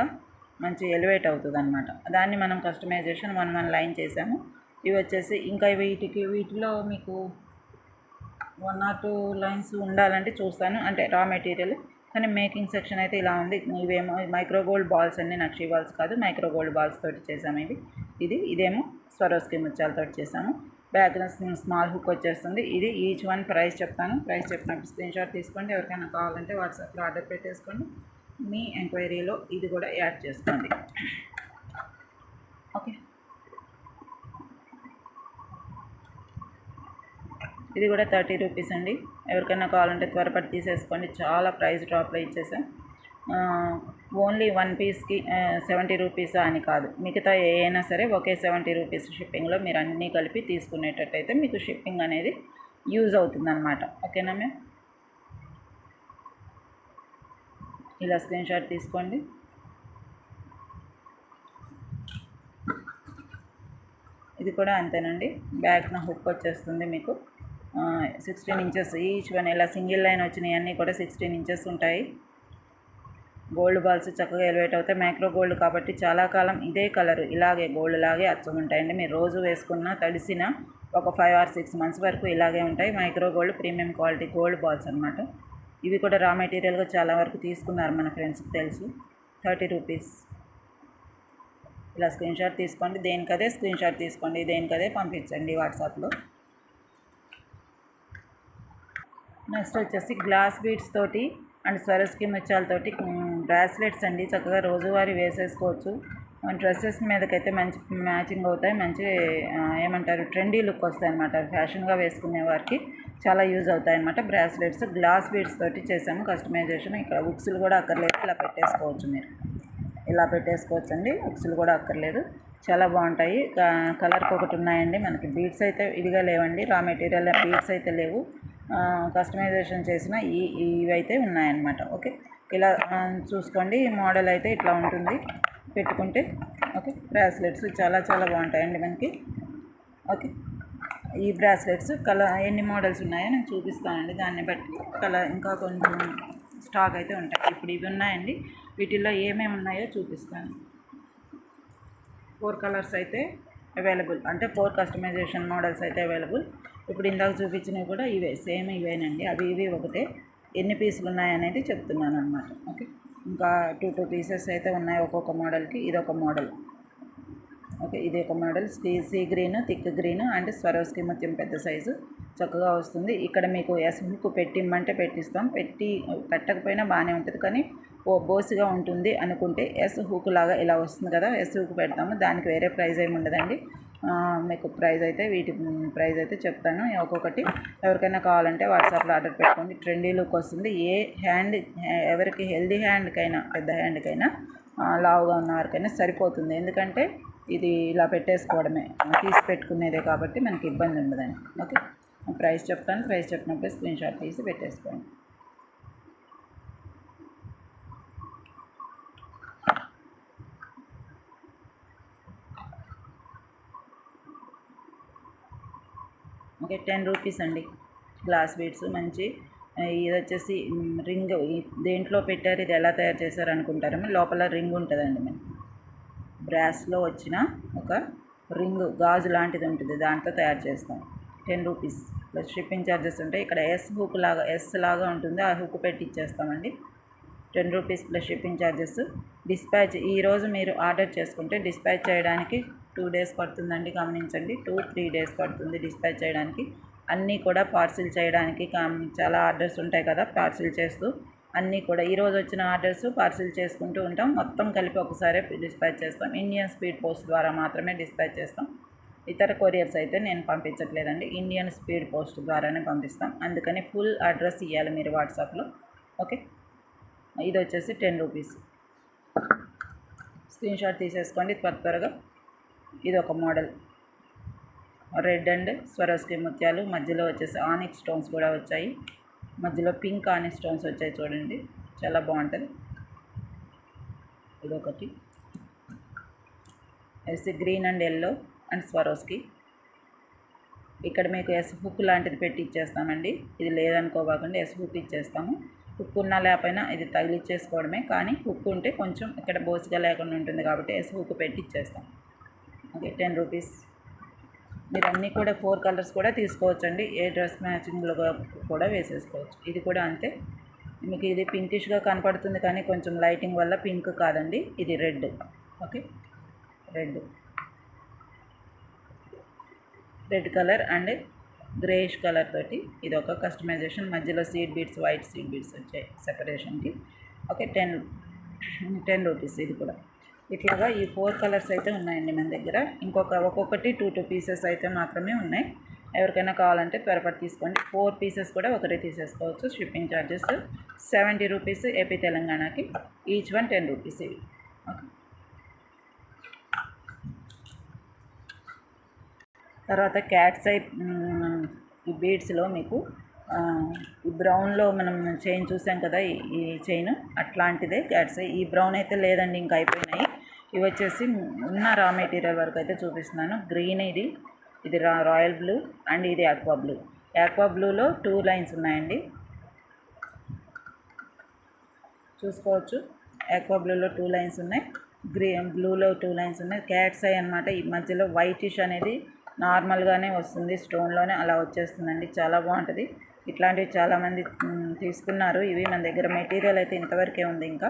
మంచి ఎలివేట్ అవుతుంది అనమాట. దాన్ని మనం కస్టమైజేషన్ 1 లైన్ చేసాము. ఇవి వచ్చేసి ఇంకా వీటిలో మీకు 1 or 2 లైన్స్ ఉండాలంటే చూస్తాను, అంటే రా మెటీరియల్. కానీ మేకింగ్ సెక్షన్ అయితే ఇలా ఉంది. ఇవేమో మైక్రో గోల్డ్ బాల్స్ అన్నీ, నక్షి బాల్స్ కాదు, మైక్రో గోల్డ్ బాల్స్ తోటి చేసాము. ఇదేమో స్వరోస్కి ముత్యాలతో చేసాము. బ్యాక్ స్మాల్ హుక్ వచ్చేస్తుంది. ఇది ఈచ్ వన్ ప్రైస్ చెప్తాను. ప్రైస్ చెప్పినప్పుడు స్క్రీన్ షాట్ తీసుకోండి. ఎవరికైనా కావాలంటే వాట్సాప్లో ఆర్డర్ పెట్టేసుకోండి. మీ ఎంక్వైరీలో ఇది కూడా యాడ్ చేసుకోండి. ఓకే, ఇది కూడా 30 రూపీస్ అండి. ఎవరికైనా కావాలంటే త్వరపడి తీసేసుకోండి. చాలా ప్రైస్ డ్రాప్లో ఇచ్చేసాం. ఓన్లీ వన్ పీస్కి 70 రూపీసా అని కాదు, మిగతా ఏ అయినా సరే ఒకే 70 రూపీస్ షిప్పింగ్లో మీరు అన్నీ కలిపి తీసుకునేటట్టయితే మీకు షిప్పింగ్ అనేది యూజ్ అవుతుందన్నమాట. ఓకేనా మ్యామ్? ఇలా స్క్రీన్ షాట్ తీసుకోండి. ఇది కూడా అంతేనండి, బ్యాక్న హుక్ వచ్చేస్తుంది మీకు 16 ఇంచెస్ ఈచ్ వన్. ఇలా సింగిల్ లైన్ వచ్చినాయి అన్నీ కూడా 16 ఇంచెస్ ఉంటాయి. గోల్డ్ బాల్స్ చక్కగా ఎలివేట్ అవుతాయి. మైక్రో గోల్డ్ కాబట్టి చాలా కాలం ఇదే కలర్ ఇలాగే గోల్డ్ లాగే అచ్చం ఉంటాయండి. మీరు రోజు వేసుకున్న తడిసిన ఒక 5 or 6 months వరకు ఇలాగే ఉంటాయి. Micro gold premium quality gold balls అనమాట. ఇవి కూడా రా మెటీరియల్గా చాలా వరకు తీసుకున్నారు మన ఫ్రెండ్స్కి తెలుసు. 30 రూపీస్. ఇలా స్క్రీన్ షాట్ తీసుకోండి, దేనికదే స్క్రీన్ షాట్ తీసుకోండి, దేనికదే పంపించండి వాట్సాప్లో. నెక్స్ట్ వచ్చేసి గ్లాస్ బీడ్స్ తోటి అండ్ స్వరస్కి ముత్యాలతోటి బ్రాస్లెట్స్ అండి. చక్కగా రోజువారీ వేసేసుకోవచ్చు. డ్రెస్సెస్ మీదకైతే మంచి మ్యాచింగ్ అవుతాయి. మంచి ఏమంటారు ట్రెండీ లుక్ వస్తాయి అన్నమాట. ఫ్యాషన్గా వేసుకునే వారికి చాలా యూజ్ అవుతాయి అన్నమాట. బ్రాస్లెట్స్ గ్లాస్ బీడ్స్ తోటి చేసాము కస్టమైజేషన్. ఇక్కడ ఉక్సులు కూడా అక్కర్లేదు, ఇలా పెట్టేసుకోవచ్చు. మీరు ఇలా పెట్టేసుకోవచ్చు అండి, ఉక్సులు కూడా అక్కర్లేదు. చాలా బాగుంటాయి. కలర్కి ఒకటి ఉన్నాయండి మనకి. బీడ్స్ అయితే ఇదిగా లేవండి, రా మెటీరియల్ బీడ్స్ అయితే లేవు. కస్టమైజేషన్ చేసిన ఇవైతే ఉన్నాయన్నమాట. ఓకే, ఇలా చూసుకోండి. ఈ మోడల్ అయితే ఇట్లా ఉంటుంది పెట్టుకుంటే. ఓకే, బ్రాస్లెట్స్ చాలా చాలా బాగుంటాయండి మనకి. ఓకే, ఈ బ్రాస్లెట్స్ ఎన్ని మోడల్స్ ఉన్నాయో నేను చూపిస్తానండి. దాన్ని బట్టి ఇంకా కొంచెం స్టాక్ అయితే ఉంటాయి. ఇప్పుడు ఇవి ఉన్నాయండి, వీటిల్లో ఏమేమి ఉన్నాయో చూపిస్తాను. 4 కలర్స్ అయితే అవైలబుల్, అంటే 4 కస్టమైజేషన్ మోడల్స్ అయితే అవైలబుల్. ఇప్పుడు ఇందాక చూపించినవి కూడా ఇవే, సేమ్ ఇవేనండి. అవి ఇవి ఒకటే. ఎన్ని పీసులు ఉన్నాయనేది చెప్తున్నాను అనమాట. ఓకే, ఇంకా 2 పీసెస్ అయితే ఉన్నాయి ఒక్కొక్క మోడల్కి. ఇది ఒక మోడల్. ఓకే, ఇది ఒక model sea green, thick green and Swarovski ముత్యం పెద్ద సైజు చక్కగా వస్తుంది. ఇక్కడ మీకు ఎస్ హుక్ పెట్టిమ్మంటే పెట్టిస్తాం, పెట్టకపోయినా బాగానే ఉంటుంది. కానీ బోసిగా ఉంటుంది అనుకుంటే ఎస్ హుక్ లాగా ఇలా వస్తుంది కదా, ఎస్ హుక్ పెడతాము. దానికి వేరే ప్రైస్ ఏమి ఉండదండి. మీకు ప్రైస్ అయితే వీటి ప్రైస్ అయితే చెప్తాను ఒక్కొక్కటి. ఎవరికైనా కావాలంటే వాట్సాప్లో ఆర్డర్ పెట్టుకోండి. ట్రెండీ లుక్ వస్తుంది. ఏ హ్యాండ్ ఎవరికి హెల్దీ హ్యాండ్కైనా పెద్ద హ్యాండ్కైనా లావుగా ఉన్న వారికైనా సరిపోతుంది. ఎందుకంటే ఇది ఇలా పెట్టేసుకోవడమే, తీసి పెట్టుకునేదే కాబట్టి మనకి ఇబ్బంది ఉండదండి. ఓకే, ప్రైస్ చెప్తాను. ప్రైస్ చెప్పినప్పుడు స్క్రీన్ షాట్ తీసి పెట్టేసుకోండి. ఓకే, 10 రూపీస్ అండి గ్లాస్ బీడ్స్. మంచి ఇది వచ్చేసి రింగ్. దేంట్లో పెట్టారు, ఇది ఎలా తయారు చేశారు అనుకుంటారేమో. లోపల రింగ్ ఉంటుందండి. మేము బ్రాస్లో వచ్చిన ఒక రింగ్ గాజు లాంటిది ఉంటుంది, దాంతో తయారు చేస్తాం. 10 రూపీస్ ప్లస్ షిప్పింగ్ ఛార్జెస్ ఉంటాయి. ఇక్కడ ఎస్ లాగా ఉంటుంది, ఆ హుక్ పెట్టి ఇచ్చేస్తామండి. 10 rupees plus shipping charges. Dispatch ఈరోజు మీరు ఆర్డర్ చేసుకుంటే డిస్పాచ్ చేయడానికి 2 days పడుతుందండి. గమనించండి, 2-3 days పడుతుంది డిస్పాచ్ చేయడానికి. అన్నీ కూడా పార్సిల్ చేయడానికి చాలా ఆర్డర్స్ ఉంటాయి కదా, పార్సిల్ చేస్తూ అన్నీ కూడా ఈరోజు వచ్చిన ఆర్డర్స్ పార్సిల్ చేసుకుంటూ ఉంటాం. మొత్తం కలిపి ఒకసారి డిస్పాచ్ చేస్తాం. ఇండియన్ స్పీడ్ పోస్ట్ ద్వారా మాత్రమే డిస్పాచ్ చేస్తాం. ఇతర కొరియర్స్ అయితే నేను పంపించట్లేదండి, ఇండియన్ స్పీడ్ పోస్ట్ ద్వారానే పంపిస్తాం. అందుకని ఫుల్ అడ్రస్ ఇవ్వాలి మీరు వాట్సాప్లో. ఓకే, ఇది వచ్చేసి 10 రూపీస్. స్క్రీన్ షాట్ తీసేసుకోండి త్వరగా. ఇది ఒక మోడల్, రెడ్ అండ్ స్వరోస్కి ముత్యాలు, మధ్యలో వచ్చేసి ఆనిక్స్ స్టోన్స్ కూడా వచ్చాయి. మధ్యలో పింక్ ఆనిక్స్ స్టోన్స్ వచ్చాయి చూడండి, చాలా బాగుంటుంది. ఇదొకటి ఎస్ green and yellow and Swarovski. ఇక్కడ మీకు ఎస్ హుక్ లాంటిది పెట్టి ఇచ్చేస్తామండి. ఇది లేదనుకోబాకండి, ఎస్ హుక్ ఇచ్చేస్తాము. హుక్ ఉన్నా లేకపోయినా ఇది తగిలిచ్చేసుకోవడమే, కానీ హుక్ ఉంటే కొంచెం ఇక్కడ బోసిగా లేకుండా ఉంటుంది కాబట్టి ఎస్ హుక్ పెట్టి ఇచ్చేస్తాం. Okay, 10 rupees. మీరు అన్నీ కూడా 4 కలర్స్ కూడా తీసుకోవచ్చండి, ఏ డ్రెస్ మ్యాచింగ్లో కూడా వేసేసుకోవచ్చు. ఇది కూడా అంతే. మీకు ఇది పింకిష్గా కనపడుతుంది కానీ కొంచెం లైటింగ్ వల్ల పింక్ కాదండి, ఇది red. Okay, red colour and greyish colour తోటి ఇది ఒక కస్టమైజేషన్. మధ్యలో seed beads, white seed beads వచ్చాయి సెపరేషన్కి. Okay, 10 rupees. ఇది కూడా ఇట్లాగా ఈ 4 కలర్స్ అయితే ఉన్నాయండి మన దగ్గర. ఒక్కొక్కటి 2 పీసెస్ అయితే మాత్రమే ఉన్నాయి. ఎవరికైనా కావాలంటే త్వరపడి తీసుకోండి. 4 పీసెస్ కూడా ఒకటే తీసేసుకోవచ్చు. షిప్పింగ్ ఛార్జెస్ 70 రూపీస్ ఏపీ తెలంగాణకి, ఈచ్ వన్ 10 రూపీస్ ఇవి. ఓకే. తర్వాత క్యాట్స్ ఐ ఈ బీడ్స్లో మీకు ఈ బ్రౌన్లో మనం చైన్ చూసాం కదా, ఈ చైన్ అట్లాంటిదే క్యాట్స్ ఐ. ఈ బ్రౌన్ అయితే లేదండి, ఇంకా అయిపోయినాయి. ఇవి వచ్చేసి ఉన్న రా మెటీరియల్ వరకు అయితే చూపిస్తున్నాను. గ్రీన్ ఇది రాయల్ బ్లూ అండ్ ఇది ఆక్వా బ్లూ. ఆక్వా బ్లూలో 2 లైన్స్ ఉన్నాయండి, చూసుకోవచ్చు. ఆక్వా బ్లూలో 2 లైన్స్ ఉన్నాయి, బ్లూలో 2 లైన్స్ ఉన్నాయి. క్యాట్స్ ఐ అనమాట. ఈ మధ్యలో వైటిష్ అనేది నార్మల్గానే వస్తుంది, స్టోన్లోనే అలా వచ్చేస్తుందండి. చాలా బాగుంటుంది. ఇట్లాంటివి చాలామంది తీసుకున్నారు. ఇవి మన దగ్గర మెటీరియల్ అయితే ఇంతవరకే ఉంది ఇంకా.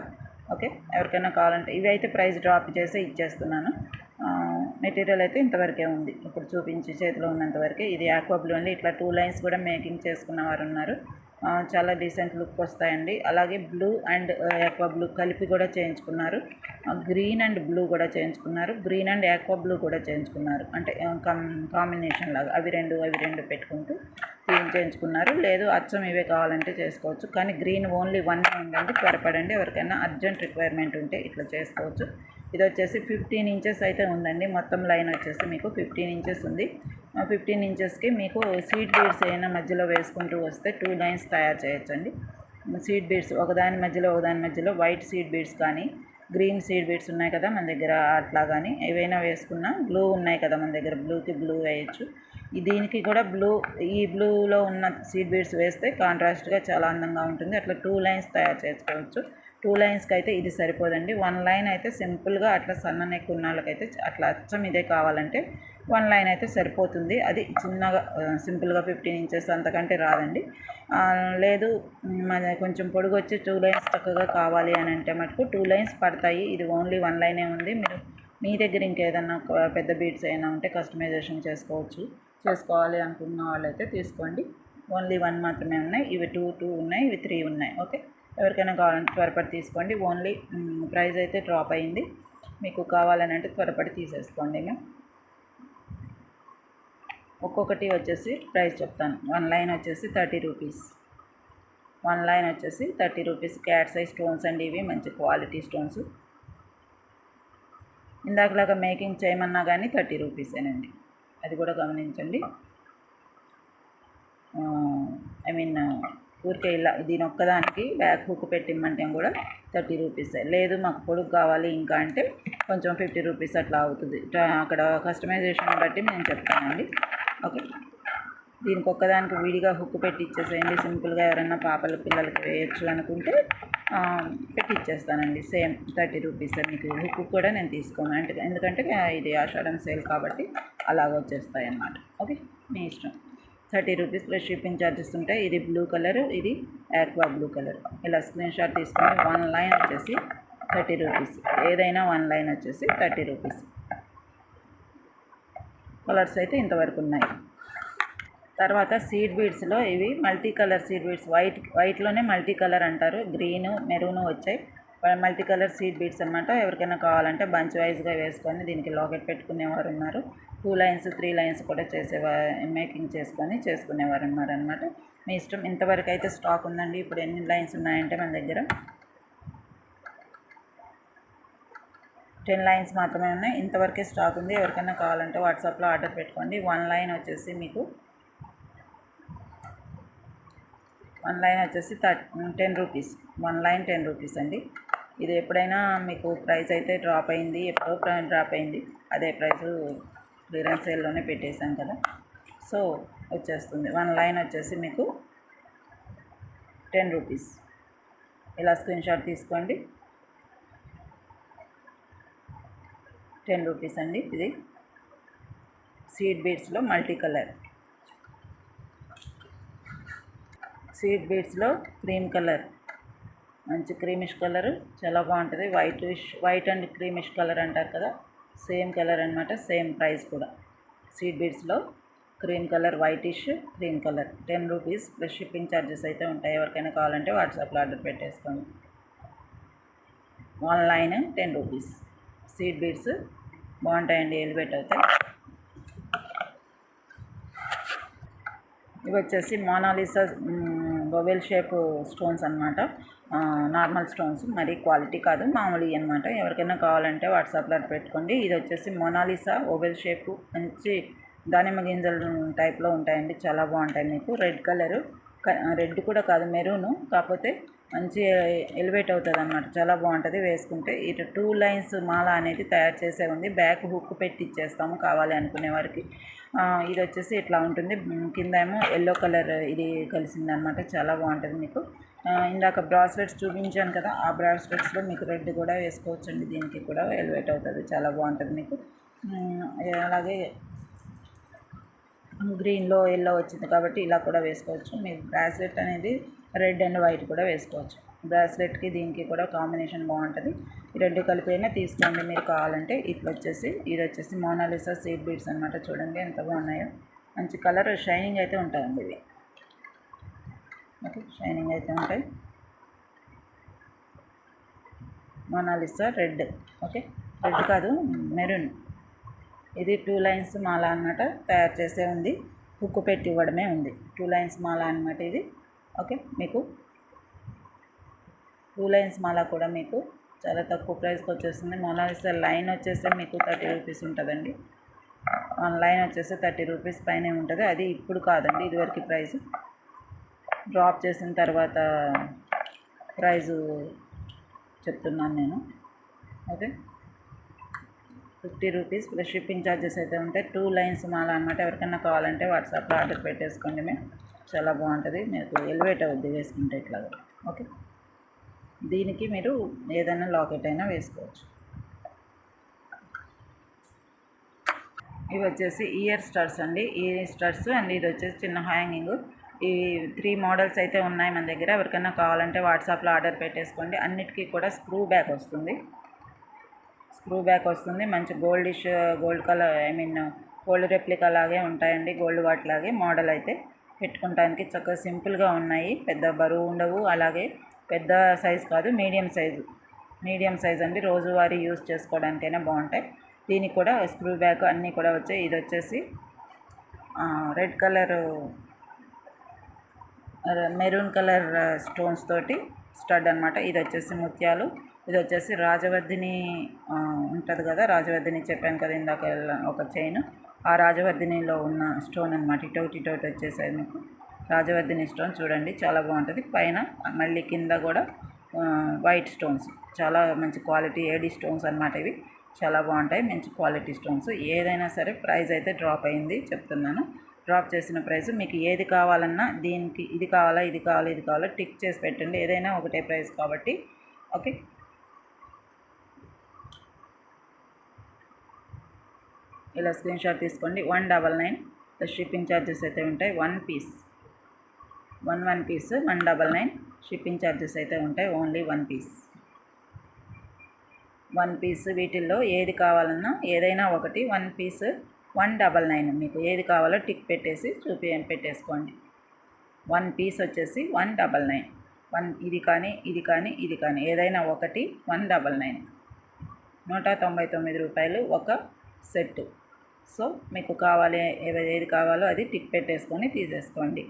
ఓకే. ఎవరికైనా కావాలంటే ఇవి అయితే ప్రైస్ డ్రాప్ చేసి ఇచ్చేస్తున్నాను. మెటీరియల్ అయితే ఇంతవరకే ఉంది, ఇప్పుడు చూపించి చేతిలో ఉన్నంతవరకే. ఇది ఆక్వా బ్లూ అండి. ఇట్లా 2 లైన్స్ కూడా మేకింగ్ చేసుకున్న వారు ఉన్నారు. చాలా డీసెంట్ లుక్ వస్తాయండి. అలాగే బ్లూ అండ్ ఆక్వా బ్లూ కలిపి కూడా చేయించుకున్నారు. గ్రీన్ అండ్ బ్లూ కూడా చేయించుకున్నారు. గ్రీన్ అండ్ ఆక్వా బ్లూ కూడా చేయించుకున్నారు. అంటే కాంబినేషన్ లాగా అవి రెండు పెట్టుకుంటూ చేయించుకున్నారు. లేదు అచ్చం ఇవే కావాలంటే చేసుకోవచ్చు. కానీ గ్రీన్ ఓన్లీ 1 ఉందండి. త్వరపడండి, ఎవరికైనా అర్జెంట్ రిక్వైర్మెంట్ ఉంటే ఇట్లా చేసుకోవచ్చు. ఇది వచ్చేసి 15 ఇంచెస్ అయితే ఉందండి. మొత్తం లైన్ వచ్చేసి మీకు 15 ఇంచెస్ ఉంది. 15 ఇంచెస్కి మీకు సీడ్ బీడ్స్ ఏమైనా మధ్యలో వేసుకుంటూ వస్తే 2 లైన్స్ తయారు చేయొచ్చండి. సీడ్ బీడ్స్ ఒకదాని మధ్యలో వైట్ సీడ్ బీడ్స్ కానీ, గ్రీన్ సీడ్ బీడ్స్ ఉన్నాయి కదా మన దగ్గర, అట్లా కానీ ఏవైనా వేసుకున్నా, బ్లూ ఉన్నాయి కదా మన దగ్గర, బ్లూకి బ్లూ వేయచ్చు. దీనికి కూడా ఈ బ్లూలో ఉన్న సీడ్ బీడ్స్ వేస్తే కాంట్రాస్ట్గా చాలా అందంగా ఉంటుంది. అట్లా 2 లైన్స్ తయారు చేసుకోవచ్చు. 2 లైన్స్కి అయితే ఇది సరిపోదండి. 1 లైన్ అయితే సింపుల్గా అట్లా సన్న నెక్ ఉన్న వాళ్ళకైతే అట్లా అచ్చం ఇదే కావాలంటే 1 లైన్ అయితే సరిపోతుంది. అది చిన్నగా సింపుల్గా 15 ఇంచెస్ అంతకంటే రాదండి. లేదు మన కొంచెం పొడుగు వచ్చి 2 లైన్స్ చక్కగా కావాలి అని అంటే మటుకు 2 లైన్స్ పడతాయి. ఇది ఓన్లీ 1 లైనే ఉంది. మీరు మీ దగ్గర ఇంకేదన్నా పెద్ద బీడ్స్ అయినా ఉంటే కస్టమైజేషన్ చేసుకోవాలి అనుకున్న వాళ్ళైతే తీసుకోండి. ఓన్లీ 1 మాత్రమే ఉన్నాయి. ఇవి 2 ఉన్నాయి, ఇవి 3 ఉన్నాయి. ఓకే. ఎవరికైనా కావాలంటే త్వరపడి తీసుకోండి. ఓన్లీ ప్రైస్ అయితే డ్రాప్ అయింది. మీకు కావాలని అంటే త్వరపడి తీసేసుకోండి. మేము ఒక్కొక్కటి వచ్చేసి ప్రైస్ చెప్తాను. 1 లైన్ వచ్చేసి 30 రూపీస్. 1 లైన్ వచ్చేసి 30 రూపీస్. క్యాట్స్ ఐ స్టోన్స్ అండి, ఇవి మంచి క్వాలిటీ స్టోన్స్. ఇందాకలాగా మేకింగ్ చేయమన్నా కానీ 30 రూపీసేనండి, అది కూడా గమనించండి. ఊరికే ఇలా దీని ఒక్కదానికి బ్యాక్ హుక్ పెట్టిమ్మంటే కూడా 30 రూపీసే. లేదు మాకు పొడుగు కావాలి ఇంకా అంటే కొంచెం 50 రూపీస్ అట్లా అవుతుంది. అక్కడ కస్టమైజేషన్ బట్టి నేను చెప్తానండి. ఓకే. దీనికి ఒక్కదానికి విడిగా హుక్ పెట్టి ఇచ్చేసేయండి. సింపుల్గా ఎవరైనా పిల్లలకి వేయచ్చు అనుకుంటే పెట్టి ఇచ్చేస్తానండి. Same 30 rupees. మీకు హుక్ కూడా నేను తీసుకోను, అంటే ఎందుకంటే ఇది ఆషాఢం సేల్ కాబట్టి అలాగ వచ్చేస్తాయి అన్నమాట. ఓకే, మీ ఇష్టం. 30 రూపీస్ ప్లస్ షిప్పింగ్ ఛార్జెస్ ఉంటాయి. ఇది బ్లూ కలర్, ఇది ఆక్వా బ్లూ కలర్. ఇలా స్క్రీన్ షాట్ తీసుకొని 1 లైన్ వచ్చేసి 30 రూపీస్. ఏదైనా 1 లైన్ వచ్చేసి 30 రూపీస్. కలర్స్ అయితే ఇంతవరకు ఉన్నాయి. తర్వాత సీడ్ బీడ్స్లో ఇవి మల్టీ కలర్ సీడ్ బీడ్స్. వైట్లోనే మల్టీ కలర్ అంటారు. గ్రీను మెరూను వచ్చాయి. మల్టీ కలర్ సీడ్ బీడ్స్ అనమాట. ఎవరికైనా కావాలంటే బంచ్ వైజ్గా వేసుకొని దీనికి లాకెట్ పెట్టుకునేవారు ఉన్నారు. 2 లైన్స్ 3 లైన్స్ కూడా మేకింగ్ చేసుకునేవారు ఉన్నారనమాట. మీ ఇష్టం. ఇంతవరకు అయితే స్టాక్ ఉందండి. ఇప్పుడు ఎన్ని లైన్స్ ఉన్నాయంటే మన దగ్గర 10 లైన్స్ మాత్రమే ఉన్నాయి. ఇంతవరకే స్టాక్ ఉంది. ఎవరికైనా కావాలంటే వాట్సాప్లో ఆర్డర్ పెట్టుకోండి. 1 లైన్ వచ్చేసి మీకు 10 రూపీస్. 1 లైన్ 10 రూపీస్ అండి. ఇది ఎప్పుడైనా మీకు ప్రైస్ అయితే డ్రాప్ అయింది, ఎప్పుడో డ్రాప్ అయింది. అదే ప్రైస్ క్లియరెన్స్ సేల్లోనే పెట్టేశాం కదా, సో వచ్చేస్తుంది. 1 లైన్ వచ్చేసి మీకు 10 రూపీస్. ఇలా స్క్రీన్ షాట్ తీసుకోండి. 10 రూపీస్ అండి. ఇది సీడ్ బీడ్స్లో మల్టీ కలర్. సీడ్ బీడ్స్లో క్రీమ్ కలర్, మంచి క్రీమిష్ కలర్, చాలా బాగుంటుంది. వైట్ అండ్ క్రీమిష్ కలర్ అంటారు కదా, సేమ్ కలర్ అనమాట. సేమ్ ప్రైస్ కూడా. సీడ్ బీడ్స్లో cream colour, whitish cream colour. 10 rupees plus shipping charges అయితే ఉంటాయి. ఎవరికైనా కావాలంటే వాట్సాప్లో ఆర్డర్ పెట్టేసుకోండి. 1 లైన్ 10 రూపీస్. సీడ్ బీడ్స్ బాగుంటాయండి, ఎలివేట్ అవుతాయి. ఇవి వచ్చేసి మోనాలిసా బొవెల్ షేప్ స్టోన్స్ అనమాట. నార్మల్ స్టోన్స్, మరీ క్వాలిటీ కాదు, మామూలు అనమాట. ఎవరికైనా కావాలంటే వాట్సాప్లో పెట్టుకోండి. ఇది వచ్చేసి మోనాలిసా ఓవెల్ షేప్, మంచి దానిమ్మ గింజలు టైప్లో ఉంటాయండి, చాలా బాగుంటాయి. మీకు రెడ్ కలరు, రెడ్ కూడా కాదు మెరూను, కాకపోతే మంచి ఎలివేట్ అవుతుంది అన్నమాట, చాలా బాగుంటుంది వేసుకుంటే. ఇటు 2 లైన్స్ మాల అనేది తయారు చేసే ఉంది, బ్యాక్ హుక్ పెట్టి ఇచ్చేస్తాము కావాలి అనుకునే వారికి. ఇది వచ్చేసి ఇట్లా ఉంటుంది, కింద ఏమో ఎల్లో కలర్ ఇది కలిసిందనమాట, చాలా బాగుంటుంది మీకు. ఇందాక బ్రాస్లెట్స్ చూపించాను కదా, ఆ బ్రాస్లెట్స్లో మీకు రెడ్ కూడా వేసుకోవచ్చండి, దీనికి కూడా ఎలివేట్ అవుతుంది, చాలా బాగుంటుంది మీకు. అలాగే గ్రీన్లో ఎల్లో వచ్చింది కాబట్టి ఇలా కూడా వేసుకోవచ్చు. మీరు బ్రాస్లెట్ అనేది రెడ్ అండ్ వైట్ కూడా వేసుకోవచ్చు. బ్రాస్లెట్కి దీనికి కూడా కాంబినేషన్ బాగుంటుంది. ఈ రెండు కలిపైనా తీసుకోండి మీరు కావాలంటే. ఇట్లా వచ్చేసి ఇది వచ్చేసి మోనాలిసా సీడ్ బీడ్స్ అనమాట, చూడండి ఎంత బాగున్నాయో, మంచి కలర్ షైనింగ్ అయితే ఉంటాయండి ఇవి. ఓకే, షైనింగ్ అయితే ఉంటాయి. మోనాలిసా రెడ్, ఓకే రెడ్ కాదు మెరూన్. ఇది 2 లైన్స్ మాల అన్నమాట, తయారు చేసే ఉంది, హుక్కు పెట్టి ఇవ్వడమే ఉంది. 2 లైన్స్ మాల అనమాట ఇది. ఓకే, మీకు 2 లైన్స్ మాల కూడా మీకు చాలా తక్కువ ప్రైస్కి వచ్చేస్తుంది. మోనాలిసా లైన్ వచ్చేసి మీకు 30 రూపీస్ ఉంటుందండి. లైన్ వచ్చేసి 30 రూపీస్ పైనే ఉంటుంది. అది ఇప్పుడు కాదండి, ఇదివరకు ప్రైస్ డ్రాప్ చేసిన తర్వాత ప్రైజు చెప్తున్నాను నేను. Okay, 50 rupees plus shipping charges అయితే ఉంటాయి. 2 లైన్స్ మాల అనమాట. ఎవరికైనా కావాలంటే వాట్సాప్లో ఆర్డర్ పెట్టేసుకోండి. మేము చాలా బాగుంటుంది, మీకు ఎలివేట్ అవుద్ది వేసుకుంటే ఇట్లాగా. ఓకే, దీనికి మీరు ఏదైనా లాకెట్ అయినా వేసుకోవచ్చు. ఇవి వచ్చేసి ఇయర్ స్టడ్స్ అండి, ఇయర్ స్టడ్స్ అండ్ ఇది వచ్చేసి చిన్న హ్యాంగింగ్. ఈ 3 మోడల్స్ అయితే ఉన్నాయి మన దగ్గర. ఎవరికైనా కావాలంటే వాట్సాప్లో ఆర్డర్ పెట్టేసుకోండి. అన్నిటికీ కూడా స్క్రూ బ్యాక్ వస్తుంది, స్క్రూ బ్యాక్ వస్తుంది. మంచి గోల్డ్ కలర్, గోల్డ్ రెప్లికా లాగే ఉంటాయండి, గోల్డ్ వాటిలాగే మోడల్ అయితే పెట్టుకోవడానికి చక్కగా సింపుల్గా ఉన్నాయి. పెద్ద బరువు ఉండవు, అలాగే పెద్ద సైజ్ కాదు, మీడియం సైజ్ అండి. రోజువారీ యూజ్ చేసుకోవడానికైనా బాగుంటాయి. దీనికి కూడా స్క్రూ బ్యాక్ అన్నీ కూడా వచ్చాయి. ఇది వచ్చేసి red colour maroon colour stones తోటి స్టడ్ అనమాట. ఇది వచ్చేసి ముత్యాలు. ఇది వచ్చేసి రాజవర్ధిని ఉంటుంది కదా, రాజవర్ధిని చెప్పాను కదా ఇందాక, ఒక చైన్, ఆ రాజవర్ధినిలో ఉన్న స్టోన్ అనమాట. ఇటోటి వచ్చేసాయి మీకు రాజవర్ధిని స్టోన్, చూడండి చాలా బాగుంటుంది. పైన మళ్ళీ కింద కూడా వైట్ స్టోన్స్, చాలా మంచి క్వాలిటీ ఏడి స్టోన్స్ అనమాట. ఇవి చాలా బాగుంటాయి, మంచి క్వాలిటీ స్టోన్స్. ఏదైనా సరే ప్రైస్ అయితే డ్రాప్ అయింది చెప్తున్నాను. డ్రాప్ చేసిన ప్రైస్, మీకు ఏది కావాలన్నా దీనికి ఇది కావాలా ఇది కావాలా టిక్ చేసి పెట్టండి, ఏదైనా ఒకటే ప్రైస్ కాబట్టి. ఓకే, ఇలా స్క్రీన్ షాట్ తీసుకోండి. 199 షిప్పింగ్ ఛార్జెస్ అయితే ఉంటాయి. 1 పీస్ 199 షిప్పింగ్ ఛార్జెస్ అయితే ఉంటాయి. Only 1 piece. వీటిల్లో ఏది కావాలన్నా ఏదైనా ఒకటి 1 పీస్ 199. మీకు ఏది కావాలో టిక్ పెట్టేసి పెట్టేసుకోండి. 1 పీస్ వచ్చేసి 199. ఇది కానీ ఏదైనా ఒకటి 199. 199 రూపాయలు ఒక సెట్. సో మీకు ఏది కావాలో అది టిక్ పెట్టేసుకొని తీసేసుకోండి.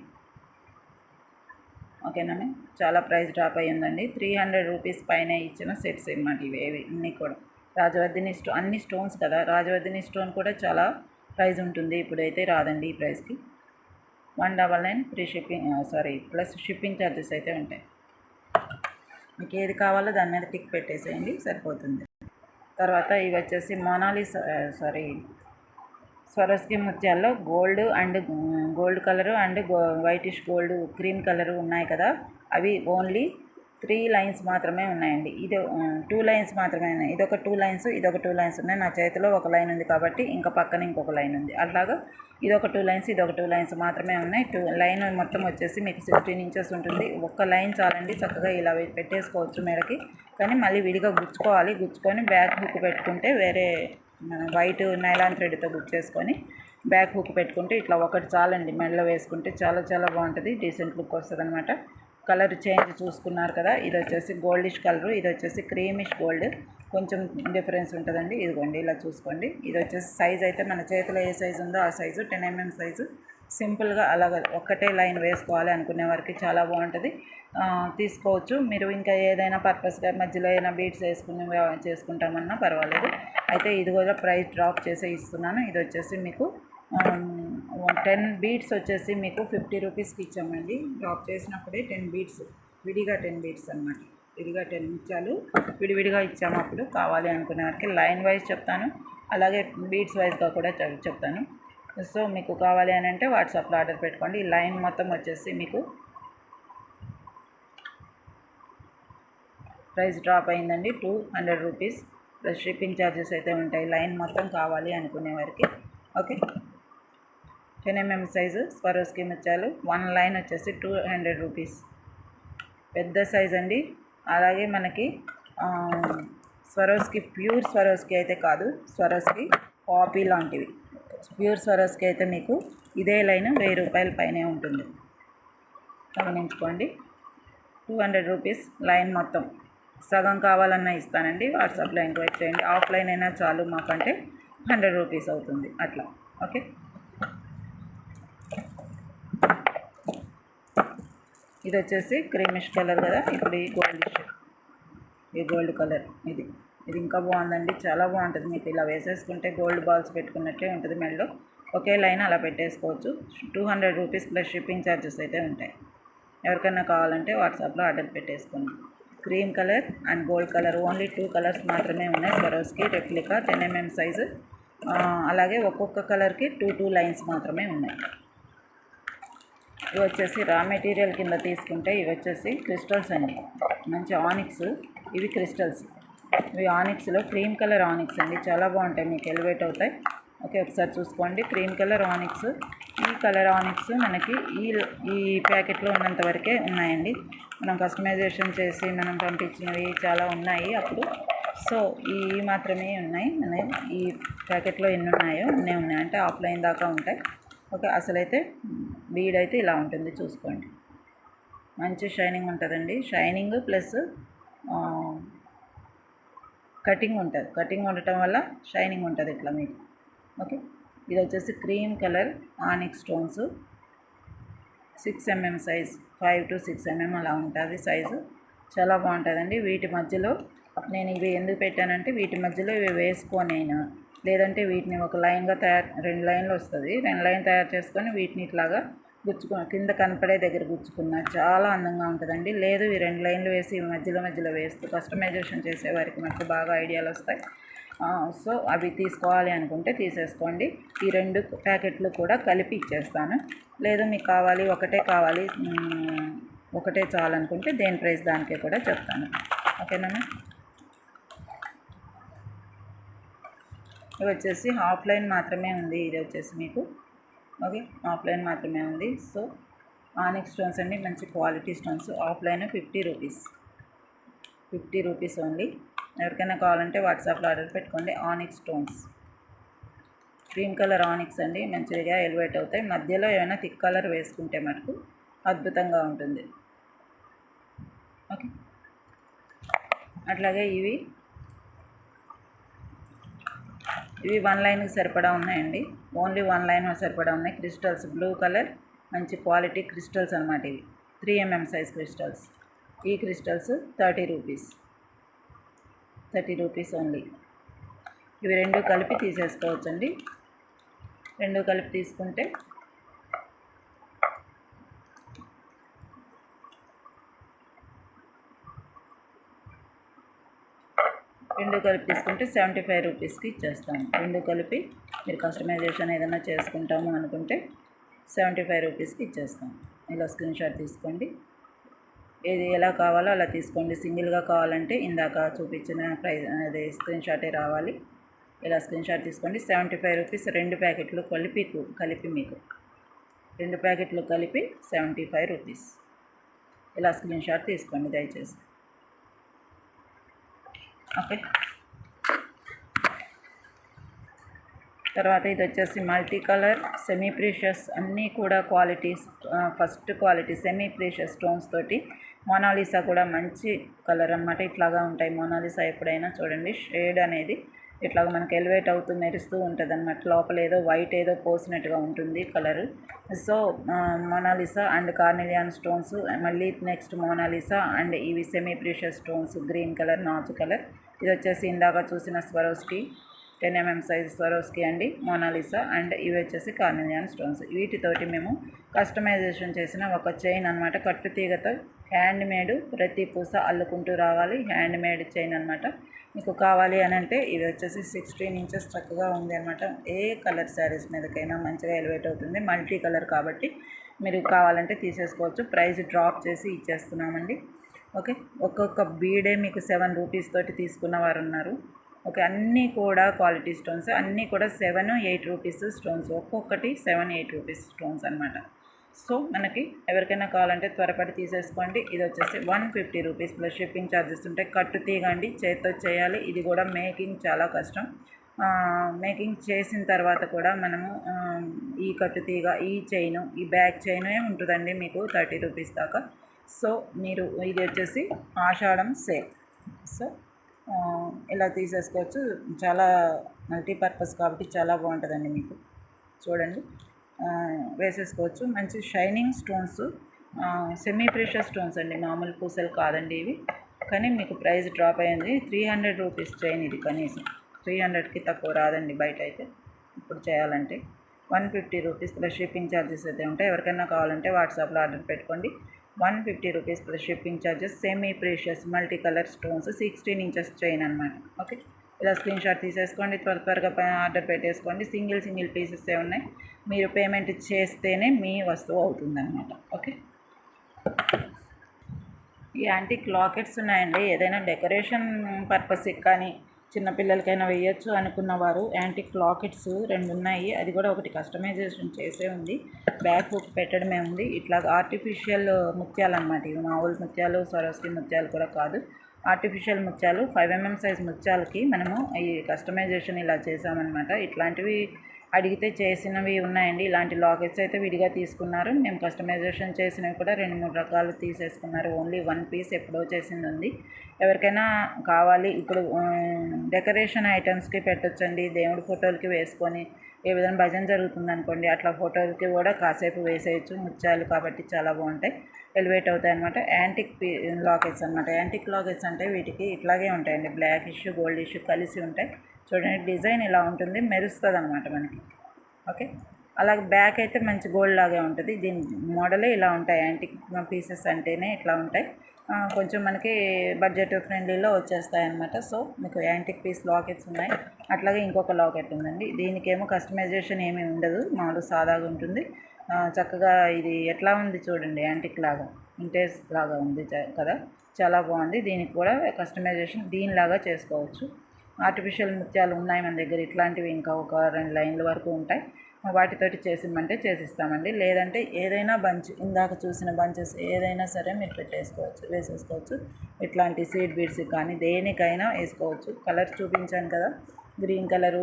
ఓకేనా, చాలా ప్రైస్ డ్రాప్ అయ్యిందండి. 300 రూపీస్ పైన ఇచ్చిన సెట్స్ అన్నమాట ఇవి అన్నీ కూడా. రాజవర్ధిని అన్ని స్టోన్స్ కదా, రాజవర్ధిని స్టోన్ కూడా చాలా ప్రైస్ ఉంటుంది, ఇప్పుడైతే రాదండి ఈ ప్రైస్కి. 199 free shipping, plus shipping charges అయితే ఉంటాయి. మీకు ఏది కావాలో దాని మీద టిక్ పెట్టేసేయండి, సరిపోతుంది. తర్వాత ఇవి వచ్చేసి స్వరస్కి ముత్యాల్లో gold colour and whitish gold cream colour ఉన్నాయి కదా, అవి ఓన్లీ 3 లైన్స్ మాత్రమే ఉన్నాయండి. ఇది 2 లైన్స్ మాత్రమే ఉన్నాయి. ఇదొక 2 లైన్స్, ఇదొక 2 లైన్స్ ఉన్నాయి. నా చేతిలో ఒక లైన్ ఉంది కాబట్టి ఇంకా పక్కన ఇంకొక లైన్ ఉంది. అట్లాగా ఇదొక 2 లైన్స్, ఇదొక 2 లైన్స్ మాత్రమే ఉన్నాయి. లైన్ మొత్తం వచ్చేసి మీకు 16 ఇంచెస్ ఉంటుంది. ఒక్క లైన్ చాలండి, చక్కగా ఇలా పెట్టేసుకోవచ్చు మెడకి. కానీ మళ్ళీ విడిగా గుచ్చుకొని బ్యాక్ హుక్ పెట్టుకుంటే, వేరే వైట్ నైలాన్ థ్రెడ్తో గుచ్చేసుకొని బ్యాక్ హుక్ పెట్టుకుంటే ఇట్లా ఒకటి చాలండి, మెడలో వేసుకుంటే చాలా చాలా బాగుంటుంది, డీసెంట్ లుక్ వస్తుంది అనమాట. కలర్ చేంజ్ చూసుకున్నారు కదా, ఇది వచ్చేసి గోల్డిష్ కలరు, ఇది వచ్చేసి క్రీమిష్ గోల్డ్, కొంచెం డిఫరెన్స్ ఉంటుందండి. ఇదిగోండి ఇలా చూసుకోండి. ఇది వచ్చేసి సైజ్ అయితే మన చేతిలో ఏ సైజు ఉందో ఆ సైజు 10 mm సైజు సింపుల్గా అలాగ ఒక్కటే లైన్ వేసుకోవాలి అనుకునే వారికి చాలా బాగుంటుంది, తీసుకోవచ్చు. మీరు ఇంకా ఏదైనా పర్పస్గా మధ్యలో ఏదైనా బీడ్స్ వేసుకుని చేసుకుంటామన్నా పర్వాలేదు. అయితే ఇది కూడా ప్రైస్ డ్రాప్ చేసే ఇస్తున్నాను. ఇది వచ్చేసి మీకు 10 బీడ్స్ వచ్చేసి మీకు 50 రూపీస్కి ఇచ్చామండి. డ్రాప్ చేసినప్పుడే 10 బీడ్స్, విడిగా 10 బీడ్స్ అనమాట. విడిగా 10 ఇచ్చాలు విడివిడిగా ఇచ్చాము. అప్పుడు కావాలి అనుకునే వారికి లైన్ వైజ్ చెప్తాను, అలాగే బీడ్స్ వైజ్గా కూడా చెప్తాను. సో మీకు కావాలి అని అంటే వాట్సాప్లో ఆర్డర్ పెట్టుకోండి. ఈ లైన్ మొత్తం వచ్చేసి మీకు ప్రైస్ డ్రాప్ అయిందండి 200 రూపీస్ ప్లస్ షిప్పింగ్ ఛార్జెస్ అయితే ఉంటాయి లైన్ మొత్తం కావాలి అనుకునే వారికి. ఓకే, 10 mm సైజు స్వరోస్కి ముత్యాలు 1 లైన్ వచ్చేసి 200 రూపీస్, పెద్ద సైజ్ అండి. అలాగే మనకి స్వరోస్కి ప్యూర్ స్వరోస్కి అయితే కాదు, స్వరోస్కి కాపీ లాంటివి. ప్యూర్ స్వరోస్కి అయితే మీకు ఇదే లైన్ 1000 రూపాయల పైనే ఉంటుంది, గమనించుకోండి. 200 రూపీస్ లైన్ మొత్తం. సగం కావాలన్నా ఇస్తానండి, వాట్సాప్లో ఎంక్వైరీ చేయండి. ఆఫ్లైన్ అయినా చాలు మాకంటే 100 రూపీస్ అవుతుంది అట్లా. ఓకే, ఇది వచ్చేసి క్రీమిష్ కలర్ కదా, ఇప్పుడు ఈ గోల్డ్ కలర్ ఇది ఇంకా బాగుందండి, చాలా బాగుంటుంది. మీకు ఇలా వేసేసుకుంటే గోల్డ్ బాల్స్ పెట్టుకున్నట్టే ఉంటుంది మెడలో. ఒకే లైన్ అలా పెట్టేసుకోవచ్చు. 200 రూపీస్ ప్లస్ షిప్పింగ్ ఛార్జెస్ అయితే ఉంటాయి. ఎవరికైనా కావాలంటే వాట్సాప్లో ఆర్డర్ పెట్టేసుకోండి. Cream colour and gold colour only 2 colours మాత్రమే ఉన్నాయి. స్వరోస్కి రెప్లికా 10 mm సైజు, అలాగే ఒక్కొక్క కలర్కి 2 లైన్స్ మాత్రమే ఉన్నాయి. ఇవి వచ్చేసి రా మెటీరియల్ కింద తీసుకుంటే ఇవి వచ్చేసి క్రిస్టల్స్ అండి, మంచి ఆనిక్స్. ఇవి క్రిస్టల్స్, ఇవి ఆనిక్స్లో క్రీమ్ కలర్ ఆనిక్స్ అండి, చాలా బాగుంటాయి, మీకు ఎలివేట్ అవుతాయి. ఓకే, ఒకసారి చూసుకోండి. క్రీమ్ కలర్ ఆనిక్స్, ఈ కలర్ ఆనిక్స్ మనకి ఈ ప్యాకెట్లో ఉన్నంత వరకే ఉన్నాయండి. మనం కస్టమైజేషన్ చేసి మనం పంపించినవి చాలా ఉన్నాయి అప్పుడు. సో ఈ మాత్రమే ఉన్నాయి. ఈ ప్యాకెట్లో ఎన్ని ఉన్నాయో అన్నీ ఉన్నాయి, అంటే ఆఫ్లైన్ దాకా ఉంటాయి. ఓకే, అసలైతే బీడ్ అయితే ఇలా ఉంటుంది, చూసుకోండి. మంచి షైనింగ్ ఉంటుందండి, షైనింగ్ ప్లస్ కటింగ్ ఉంటుంది. కటింగ్ ఉండటం వల్ల షైనింగ్ ఉంటుంది ఇట్లా మీకు. ఓకే, ఇది వచ్చేసి క్రీమ్ కలర్ ఆనిక్ stones, 6 mm size, 5 to 6 mm అలా ఉంటుంది సైజు, చాలా బాగుంటుందండి. వీటి మధ్యలో నేను ఇవి ఎందుకు పెట్టానంటే వీటి మధ్యలో ఇవి వేసుకొనైనా, లేదంటే వీటిని ఒక లైన్గా 2 లైన్లు వస్తుంది, 2 లైన్ తయారు చేసుకొని వీటిని ఇట్లాగా కింద కనపడే దగ్గర గుచ్చుకున్న చాలా అందంగా ఉంటుందండి. లేదు ఈ 2 లైన్లు వేసి మధ్యలో వేస్తూ కస్టమైజేషన్ చేసే వారికి మనకు బాగా ఐడియాలు వస్తాయి. సో అవి తీసుకోవాలి అనుకుంటే తీసేసుకోండి. ఈ 2 ప్యాకెట్లు కూడా కలిపి ఇచ్చేస్తాను. లేదు మీకు కావాలి ఒకటే చాలనుకుంటే దేని ప్రైస్ దానికే కూడా చెప్తాను. ఓకేనా? ఇవి వచ్చేసి ఆఫ్లైన్ మాత్రమే ఉంది, ఇది వచ్చేసి మీకు. ఓకే, ఆఫ్లైన్ మాత్రమే ఉంది. సో ఆనిక్ స్టోన్స్ అండి, మంచి quality stones. Offline 50 rupees, 50 rupees only. ఎవరికైనా కావాలంటే వాట్సాప్లో ఆర్డర్ పెట్టుకోండి. ఆనిక్ స్టోన్స్, క్రీమ్ కలర్ ఆనిక్స్ అండి, మంచిగా ఎలివేట్ అవుతాయి. మధ్యలో ఏమైనా థిక్ కలర్ వేసుకుంటే మటుకు అద్భుతంగా ఉంటుంది. ఓకే, అట్లాగే ఇవి 1 లైన్కి సరిపడా ఉన్నాయండి, ఓన్లీ 1 లైన్ సరిపడా ఉన్నాయి. క్రిస్టల్స్ బ్లూ కలర్, మంచి క్వాలిటీ క్రిస్టల్స్ అనమాట. ఇవి 3 mm సైజ్ క్రిస్టల్స్. ఈ క్రిస్టల్స్ 30 రూపీస్, 30 రూపీస్ ఓన్లీ. ఇవి 2 కలిపి తీసేసుకోవచ్చండి. 2 కలిపి తీసుకుంటే 75 రూపీస్కి ఇచ్చేస్తాను. 2 కలిపి మీరు కస్టమైజేషన్ ఏదైనా చేసుకుంటాము అనుకుంటే 75 రూపీస్కి ఇచ్చేస్తాను. ఇలా స్క్రీన్ షాట్ తీసుకోండి, ఏది ఎలా కావాలో అలా తీసుకోండి. సింగిల్గా కావాలంటే ఇందాక చూపించిన ప్రైస్ అదే స్క్రీన్ షాటే రావాలి. ఇలా స్క్రీన్ షాట్ తీసుకోండి. 75 రూపీస్, 2 ప్యాకెట్లు కలిపి మీకు 2 ప్యాకెట్లు కలిపి 75 రూపీస్. ఇలా స్క్రీన్ షాట్ తీసుకోండి దయచేసి. ఓకే, తర్వాత ఇది వచ్చేసి మల్టీ కలర్ సెమీ ప్రీషియస్, అన్నీ కూడా qualities, first quality semi precious stones తోటి. మోనాలిసా కూడా మంచి కలర్ అన్నమాట, ఇట్లాగా ఉంటాయి మోనాలిసా. ఎప్పుడైనా చూడండి షేడ్ అనేది ఇట్లా మనకి ఎలివేట్ అవుతూ మెరుస్తూ ఉంటుంది అనమాట. లోపల ఏదో వైట్ ఏదో పోసినట్టుగా ఉంటుంది colour. So Monalisa and carnelian stones, మళ్ళీ నెక్స్ట్ మోనాలిసా అండ్ ఇవి semi precious stones, green colour, నాచు కలర్. ఇది వచ్చేసి ఇందాక చూసిన స్వరోస్కి 10 mm సైజ్ స్వరోస్కి అండి, మోనాలిసా. అండ్ ఇవి వచ్చేసి కార్నెలియాన్ స్టోన్స్. వీటితోటి మేము కస్టమైజేషన్ చేసిన ఒక చైన్ అనమాట. కట్టు తీగతో హ్యాండ్ మేడ్, ప్రతి పూస అల్లుకుంటూ రావాలి. హ్యాండ్ మేడ్ చైన్ అనమాట. మీకు కావాలి అని అంటే ఇది వచ్చేసి 16 inches చక్కగా ఉంది అనమాట. ఏ కలర్ శారీస్ మీదకైనా మంచిగా ఎలివేట్ అవుతుంది. మల్టీ కలర్ కాబట్టి మీరు కావాలంటే తీసేసుకోవచ్చు. ప్రైస్ డ్రాప్ చేసి ఇచ్చేస్తున్నామండి. ఓకే, ఒక్కొక్క బీడే మీకు 7 రూపీస్ తోటి తీసుకున్న వారు ఉన్నారు. ఓకే, అన్నీ కూడా క్వాలిటీ స్టోన్స్, అన్నీ కూడా 7-8 రూపీస్ స్టోన్స్, ఒక్కొక్కటి 7-8 రూపీస్ స్టోన్స్ అనమాట. సో మనకి ఎవరికైనా కావాలంటే త్వరపడి తీసేసుకోండి. ఇది వచ్చేసి 150 రూపీస్ ప్లస్ షిప్పింగ్ ఛార్జెస్ ఉంటాయి. కట్టు తీగండి, చేతితో చేయాలి. ఇది కూడా మేకింగ్ చాలా కష్టం. మేకింగ్ చేసిన తర్వాత కూడా మనము ఈ కట్టు తీగ, ఈ చైను, ఈ బ్యాక్ చైన్ ఉంటుందండి మీకు 30 రూపీస్ దాకా. సో మీరు ఇది వచ్చేసి ఆషాఢం సేల్. సో ఇలా తీసేసుకోవచ్చు. చాలా మల్టీపర్పస్ కాబట్టి చాలా బాగుంటుందండి. మీకు చూడండి, వేసేసుకోవచ్చు. మంచి shining stones, semi precious stones అండి, మామూలు పూసలు కాదండి ఇవి. కానీ మీకు ప్రైస్ డ్రాప్ అయ్యింది. 300 రూపీస్ చైన్ ఇది. కనీసం 300కి తక్కువ రాదండి బయట అయితే ఇప్పుడు చేయాలంటే. 150 రూపీస్ ప్లస్ షిప్పింగ్ ఛార్జెస్ అయితే ఉంటాయి. ఎవరికైనా కావాలంటే వాట్సాప్లో ఆర్డర్ పెట్టుకోండి. 150 rupees plus shipping charges. Semi precious multi colour stones, 16 inches chain అనమాట. ఓకే, ఇలా స్క్రీన్ షాట్ తీసేసుకోండి. త్వరగా ఆర్డర్ పెట్టేసుకోండి. సింగిల్ పీసెస్ ఉన్నాయి. మీరు పేమెంట్ చేస్తేనే మీ వస్తువు అవుతుందన్నమాట. ఓకే, ఈ యాంటిక్ లాకెట్స్ ఉన్నాయండి. ఏదైనా డెకరేషన్ పర్పస్కి కానీ చిన్నపిల్లలకైనా వేయచ్చు అనుకున్నవారు యాంటిక్ లాకెట్స్ 2 ఉన్నాయి. అది కూడా ఒకటి కస్టమైజేషన్ చేసే ఉంది, బ్యాక్ హుక్ పెట్టడమే ఉంది. ఇట్లా ఆర్టిఫిషియల్ ముత్యాలు అనమాట. ఇవి మామూలు ముత్యాలు, స్వరోస్కి ముత్యాలు కూడా కాదు, ఆర్టిఫిషియల్ ముత్యాలు. 5 mm సైజ్ ముత్యాలకి మనము ఈ కస్టమైజేషన్ ఇలా చేసామన్నమాట. ఇట్లాంటివి అడిగితే చేసినవి ఉన్నాయండి. ఇలాంటి లాకెట్స్ అయితే విడిగా తీసుకున్నారు. మేము కస్టమైజేషన్ చేసినవి కూడా 2-3 రకాలు తీసేసుకున్నారు. ఓన్లీ 1 పీస్ ఎప్పుడో చేసింది ఉంది. ఎవరికైనా కావాలి, ఇప్పుడు డెకరేషన్ ఐటమ్స్కి పెట్టొచ్చండి. దేవుడి ఫోటోలకి వేసుకొని ఏ విధంగా భజన జరుగుతుంది అనుకోండి, అట్లా ఫోటోలకి కూడా కాసేపు వేసేయచ్చు. ముత్యాలు కాబట్టి చాలా బాగుంటాయి, ఎలివేట్ అవుతాయి అనమాట. యాంటిక్ లాకెట్స్ అనమాట. యాంటిక్ లాకెట్స్ అంటే వీటికి ఇట్లాగే ఉంటాయండి, బ్లాక్ ఇష్యూ గోల్డ్ ఇష్యూ కలిసి ఉంటాయి. చూడండి, డిజైన్ ఇలా ఉంటుంది, మెరుస్తుంది అనమాట మనకి. ఓకే, అలాగే బ్యాక్ అయితే మంచి గోల్డ్ లాగే ఉంటుంది. దీని మోడలే ఇలా ఉంటాయి. యాంటిక్ పీసెస్ అంటేనే ఇట్లా ఉంటాయి. కొంచెం మనకి బడ్జెట్ ఫ్రెండ్లీలో వచ్చేస్తాయి అనమాట. సో మీకు యాంటిక్ పీస్ లాకెట్స్ ఉన్నాయి. అట్లాగే ఇంకొక లాకెట్ ఉందండి. దీనికేమో కస్టమైజేషన్ ఏమీ ఉండదు, మామూలు సాదాగా ఉంటుంది. చక్కగా ఇది ఎట్లా ఉంది చూడండి, యాంటిక్ లాగా, ఇంటేజ్ లాగా ఉంది కదా, చాలా బాగుంది. దీనికి కూడా కస్టమైజేషన్ దీనిలాగా చేసుకోవచ్చు. ఆర్టిఫిషియల్ ముత్యాలు ఉన్నాయి మన దగ్గర. ఇట్లాంటివి ఇంకా ఒక 2 లైన్ల వరకు ఉంటాయి. వాటితోటి చేసిమంటే చేసిస్తామండి. లేదంటే ఏదైనా బంచ్, ఇందాక చూసిన బంచెస్ ఏదైనా సరే మీరు వేసేసుకోవచ్చు. ఇట్లాంటి సీడ్ బీడ్స్ కానీ దేనికైనా వేసుకోవచ్చు. కలర్ చూపించాను కదా, గ్రీన్ కలరు,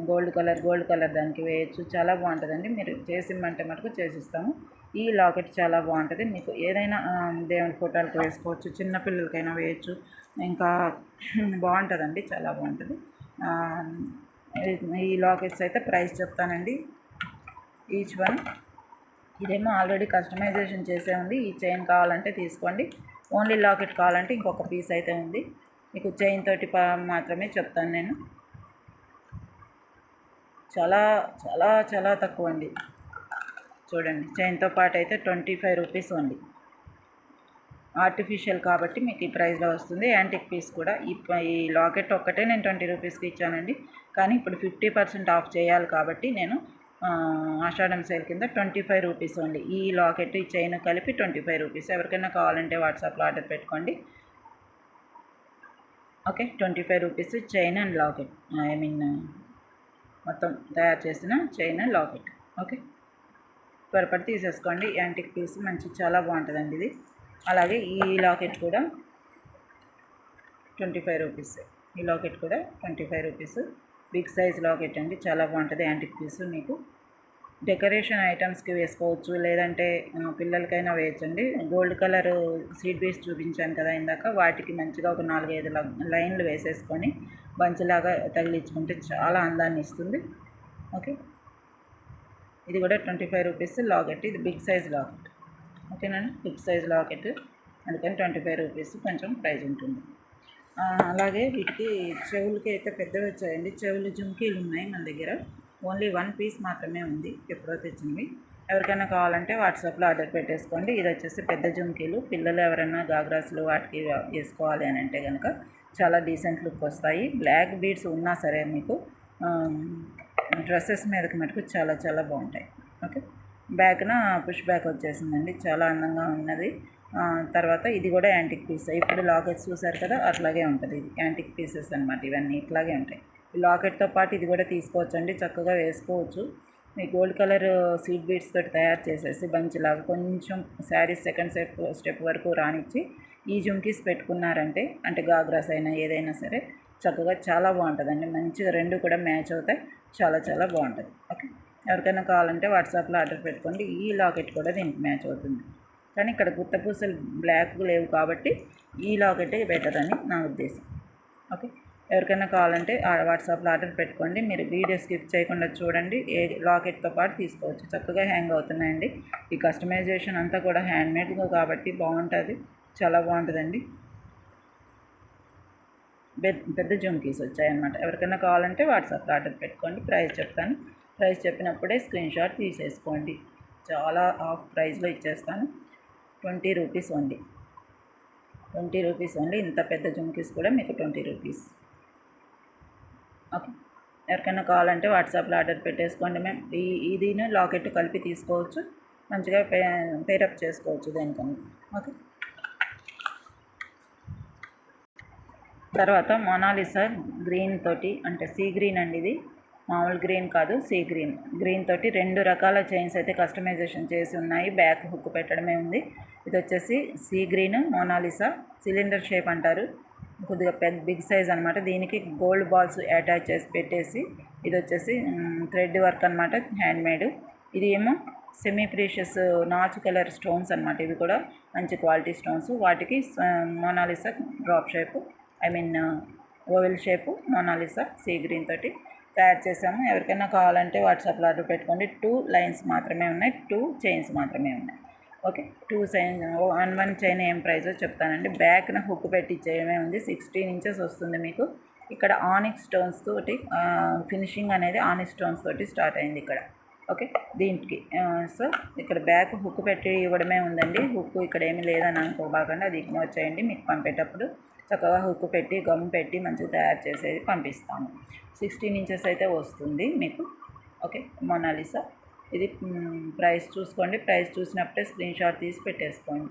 గోల్డ్ కలర్ దానికి వేయచ్చు. చాలా బాగుంటుందండి. మీరు చేసిమంటే మటుకు చేసిస్తాము. ఈ లాకెట్ చాలా బాగుంటుంది. మీకు ఏదైనా దేవుని ఫోటోలకు వేసుకోవచ్చు, చిన్నపిల్లలకైనా వేయచ్చు. ఇంకా బాగుంటుందండి, చాలా బాగుంటుంది. ఈ లాకెట్స్ అయితే ప్రైస్ చెప్తానండి. ఈచ్ వన్, ఇదేమో ఆల్రెడీ కస్టమైజేషన్ చేసే ఉంది. ఈ చైన్ కావాలంటే తీసుకోండి. ఓన్లీ లాకెట్ కావాలంటే ఇంకొక పీస్ అయితే ఉంది. మీకు చైన్ తోటి మాత్రమే చెప్తాను నేను. చాలా చాలా చాలా తక్కువ అండి. చూడండి, చైన్తో పాటు అయితే 25 రూపీస్ ఉంది. ఆర్టిఫిషియల్ కాబట్టి మీకు ఈ ప్రైస్లో వస్తుంది. యాంటిక్ పీస్ కూడా ఈ లాకెట్ ఒక్కటే నేను 20 రూపీస్కి ఇచ్చానండి. కానీ ఇప్పుడు 50% ఆఫ్ చేయాలి కాబట్టి నేను ఆషాఢం సేల్ కింద 25 రూపీస్ ఉంది. ఈ లాకెట్, ఈ చైన్ కలిపి 25 రూపీస్. ఎవరికైనా కావాలంటే వాట్సాప్లో ఆర్డర్ పెట్టుకోండి. Okay, 25 rupees chain and locket, మొత్తం తయారు చేసిన చైన్ అండ్ లాకెట్. ఓకే, త్వరపడి తీసేసుకోండి. యాంటిక్ పీస్ మంచి చాలా బాగుంటుందండి ఇది. అలాగే ఈ లాకెట్ కూడా 25 రూపీస్. ఈ లాకెట్ కూడా 25 రూపీస్. బిగ్ సైజ్ లాకెట్ అండి, చాలా బాగుంటుంది. యాంటిక్ పీస్ మీకు డెకరేషన్ ఐటమ్స్కి వేసుకోవచ్చు, లేదంటే పిల్లలకైనా వేయచ్చండి. గోల్డ్ కలర్ సీడ్ బీడ్స్ చూపించాను కదా ఇందాక, వాటికి మంచిగా ఒక 4-5 లైన్లు వేసేసుకొని బంచ్లాగా తగిలించుకుంటే చాలా అందాన్ని ఇస్తుంది. ఓకే, ఇది కూడా 25 రూపీస్ లాకెట్. ఇది బిగ్ సైజ్ లాకెట్. ఓకేనండి, బిగ్ సైజ్ లాకెట్, అందుకని 25 రూపీస్ కొంచెం ప్రైస్ ఉంటుంది. అలాగే వీటికి చెవులకి అయితే పెద్దవి వచ్చాయండి. చెవులు జుంకీలు ఉన్నాయి మన దగ్గర. ఓన్లీ 1 పీస్ మాత్రమే ఉంది, ఎప్పుడో తెచ్చినవి. ఎవరికైనా కావాలంటే వాట్సాప్లో ఆర్డర్ పెట్టేసుకోండి. ఇది వచ్చేసి పెద్ద జుంకీలు. పిల్లలు ఎవరైనా గాగ్రాస్లు వాటికి వేసుకోవాలి అని అంటే కనుక చాలా డీసెంట్ లుక్ వస్తాయి. బ్లాక్ బీడ్స్ ఉన్నా సరే మీకు డ్రెస్సెస్ మీదకి మటుకు చాలా చాలా బాగుంటాయి. ఓకే, బ్యాక్న పుష్ బ్యాక్ వచ్చేసిందండి, చాలా అందంగా ఉన్నది. తర్వాత ఇది కూడా యాంటిక్ పీస్. ఇప్పుడు లాకెట్స్ చూసారు కదా, అట్లాగే ఉంటుంది. ఇది యాంటిక్ పీసెస్ అనమాట. ఇవన్నీ ఇట్లాగే ఉంటాయి. ఈ లాకెట్తో పాటు ఇది కూడా తీసుకోవచ్చు అండి, చక్కగా వేసుకోవచ్చు. మీ గోల్డ్ కలర్ సీడ్ బీడ్స్ తోటి తయారు చేసేసి బంచ్లాగా కొంచెం శారీస్ సెకండ్ స్టెప్ వరకు రానిచ్చి ఈ జుంకీస్ పెట్టుకున్నారంటే, అంటే గాగ్రాస్ అయినా ఏదైనా సరే చక్కగా చాలా బాగుంటుందండి. మంచిగా రెండు కూడా మ్యాచ్ అవుతాయి. చాలా చాలా బాగుంటుంది. ఓకే, ఎవరికైనా కావాలంటే వాట్సాప్లో ఆర్డర్ పెట్టుకోండి. ఈ లాకెట్ కూడా దీనికి మ్యాచ్ అవుతుంది. కానీ ఇక్కడ గుత్తపూసలు బ్లాక్ లేవు కాబట్టి ఈ లాకెటే బెటర్ అని నా ఉద్దేశం. ఓకే, ఎవరికైనా కావాలంటే వాట్సాప్లో ఆర్డర్ పెట్టుకోండి. మీరు వీడియో స్కిప్ చేయకుండా చూడండి. ఏ లాకెట్తో పాటు తీసుకోవచ్చు. చక్కగా హ్యాంగ్ అవుతున్నాయండి. ఈ కస్టమైజేషన్ అంతా కూడా హ్యాండ్మేడ్గా కాబట్టి బాగుంటుంది, చాలా బాగుంటుందండి. పెద్ద జుంకీస్ వచ్చాయన్నమాట. ఎవరికైనా కావాలంటే వాట్సాప్లో ఆర్డర్ పెట్టుకోండి. ప్రైస్ చెప్తాను. ప్రైస్ చెప్పినప్పుడే స్క్రీన్ షాట్ తీసేసుకోండి. చాలా ఆఫ్ ప్రైస్లో ఇచ్చేస్తాను. 20 రూపీస్ ఓన్లీ. 20 rupees only. ఇంత పెద్ద జుంకీస్ కూడా మీకు 20 రూపీస్. ఓకే, ఎవరికైనా కావాలంటే వాట్సాప్లో ఆర్డర్ పెట్టేసుకోండి. మేము ఇదిను లాకెట్ కలిపి తీసుకోవచ్చు, మంచిగా పేరప్ చేసుకోవచ్చు దేనికన్నా. ఓకే, తర్వాత మొనాలిసా గ్రీన్ తోటి, అంటే సీ గ్రీన్ అండి, ఇది మామూలు గ్రీన్ కాదు, సీ గ్రీన్ తోటి 2 రకాల చైన్స్ అయితే కస్టమైజేషన్ చేసి ఉన్నాయి. బ్యాక్ హుక్ పెట్టడమే ఉంది. ఇది వచ్చేసి sea green Mona Lisa cylinder shape అంటారు. కొద్దిగా బిగ్ సైజ్ అనమాట. దీనికి గోల్డ్ బాల్స్ అటాచ్ చేసి పెట్టేసి, ఇది వచ్చేసి థ్రెడ్ వర్క్ అనమాట, హ్యాండ్మేడ్. ఇది ఏమో సెమీ ప్రీషియస్ నాచు కలర్ స్టోన్స్ అనమాట. ఇవి కూడా మంచి క్వాలిటీ స్టోన్స్. వాటికి Mona Lisa drop shape, oval shape Mona Lisa sea green తోటి తయారు చేసాము. ఎవరికైనా కావాలంటే వాట్సాప్లో ఆర్డర్ పెట్టుకోండి. 2 లైన్స్ మాత్రమే ఉన్నాయి, 2 చైన్స్ మాత్రమే ఉన్నాయి. ఓకే, 2 చైన్, 1 చైన్ ఏం ప్రైజో చెప్తానండి. బ్యాక్న హుక్ పెట్టి చేయడమే ఉంది. 16 ఇంచెస్ వస్తుంది మీకు. ఇక్కడ ఆనిక్స్ స్టోన్స్ తోటి ఫినిషింగ్ అనేది ఆనిక్స్ స్టోన్స్ తోటి స్టార్ట్ అయింది ఇక్కడ. ఓకే, దీనికి సో ఇక్కడ బ్యాక్ హుక్ పెట్టి ఇవ్వడమే ఉందండి. హుక్ ఇక్కడ ఏమీ లేదని అనుకోబాకండి, అది ఇగ్నోర్ చేయండి. మీకు పంపేటప్పుడు చక్కగా హుక్ పెట్టి గమ్ పెట్టి మంచిగా తయారు చేసేది పంపిస్తాము. 16 ఇంచెస్ అయితే వస్తుంది మీకు. Okay, Mona Lisa. ఇది ప్రైస్ చూసుకోండి. ప్రైస్ చూసినప్పుడే స్క్రీన్ షాట్ తీసి పెట్టేసుకోండి.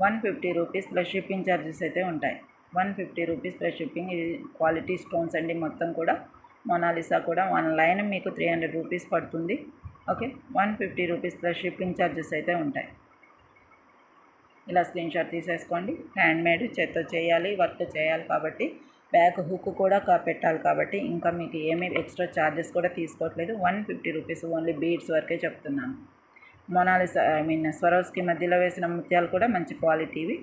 150 రూపీస్ ప్లస్ షిప్పింగ్ ఛార్జెస్ అయితే ఉంటాయి. 150 రూపీస్ ప్లస్ షిప్పింగ్. ఇది క్వాలిటీ స్టోన్స్ అండి మొత్తం కూడా. మొనాలిసా కూడా 1 లైన్ మీకు 300 రూపీస్ పడుతుంది. Okay, 150 rupees plus shipping charges అయితే ఉంటాయి. ఇలా స్క్రీన్ షాట్ తీసేసుకోండి. హ్యాండ్మేడ్, చేత్తో చేయాలి, వర్క్ చేయాలి కాబట్టి, బ్యాక్ హుక్ కూడా పెట్టాలి కాబట్టి ఇంకా మీకు ఏమీ ఎక్స్ట్రా ఛార్జెస్ కూడా తీసుకోవట్లేదు. 150 రూపీస్ ఓన్లీ బీడ్స్ వరకే చెప్తున్నాను. మొనాలిసా స్వరోస్కి మధ్యలో వేసిన ముత్యాలు కూడా మంచి క్వాలిటీవి.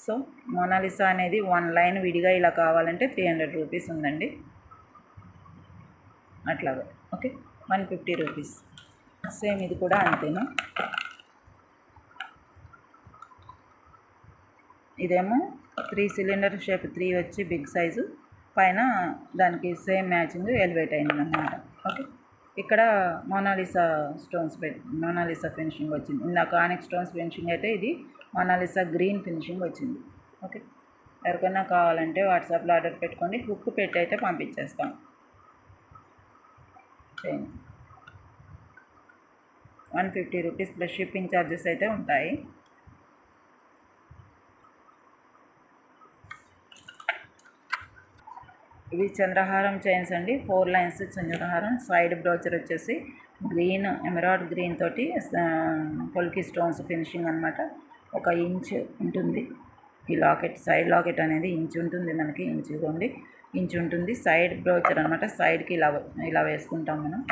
సో మొనాలిసా అనేది 1 లైన్ విడిగా ఇలా కావాలంటే 300 రూపీస్ ఉందండి, అట్లాగా. Okay, 150 rupees. సేమ్ ఇది కూడా అంతేనా. ఇదేమో 3 సిలిండర్ షేప్, 3 వచ్చి బిగ్ సైజు, పైన దానికి సేమ్ మ్యాచింగ్ ఎలివేట్ అయిందన్నమాట. ఓకే, ఇక్కడ మొనాలిసా స్టోన్స్ మొనాలిసా ఫినిషింగ్ వచ్చింది. ఇందాక ఆనిక్ స్టోన్స్ ఫినిషింగ్ అయితే ఇది మొనాలిసా గ్రీన్ ఫినిషింగ్ వచ్చింది. ఓకే, ఎవరికైనా కావాలంటే వాట్సాప్లో ఆర్డర్ పెట్టుకోండి. హుక్ పెట్టి అయితే పంపించేస్తాం. Chain 150 rupees plus shipping charges అయితే ఉంటాయి. ఇవి చంద్రహారం చైన్స్ అండి. 4 లైన్స్ చంద్రహారం. సైడ్ బ్రోచర్ వచ్చేసి గ్రీన్, ఎమరాల్డ్ గ్రీన్ తోటి పొల్కి స్టోన్స్ ఫినిషింగ్ అనమాట. 1 ఇంచ్ ఉంటుంది ఈ లాకెట్. సైడ్ లాకెట్ అనేది ఇంచ్ ఉంటుంది మనకి. ఇంచ్ ఉంటుంది. సైడ్ బ్రోచర్ అనమాట. సైడ్కి ఇలా వేసుకుంటాం మనం.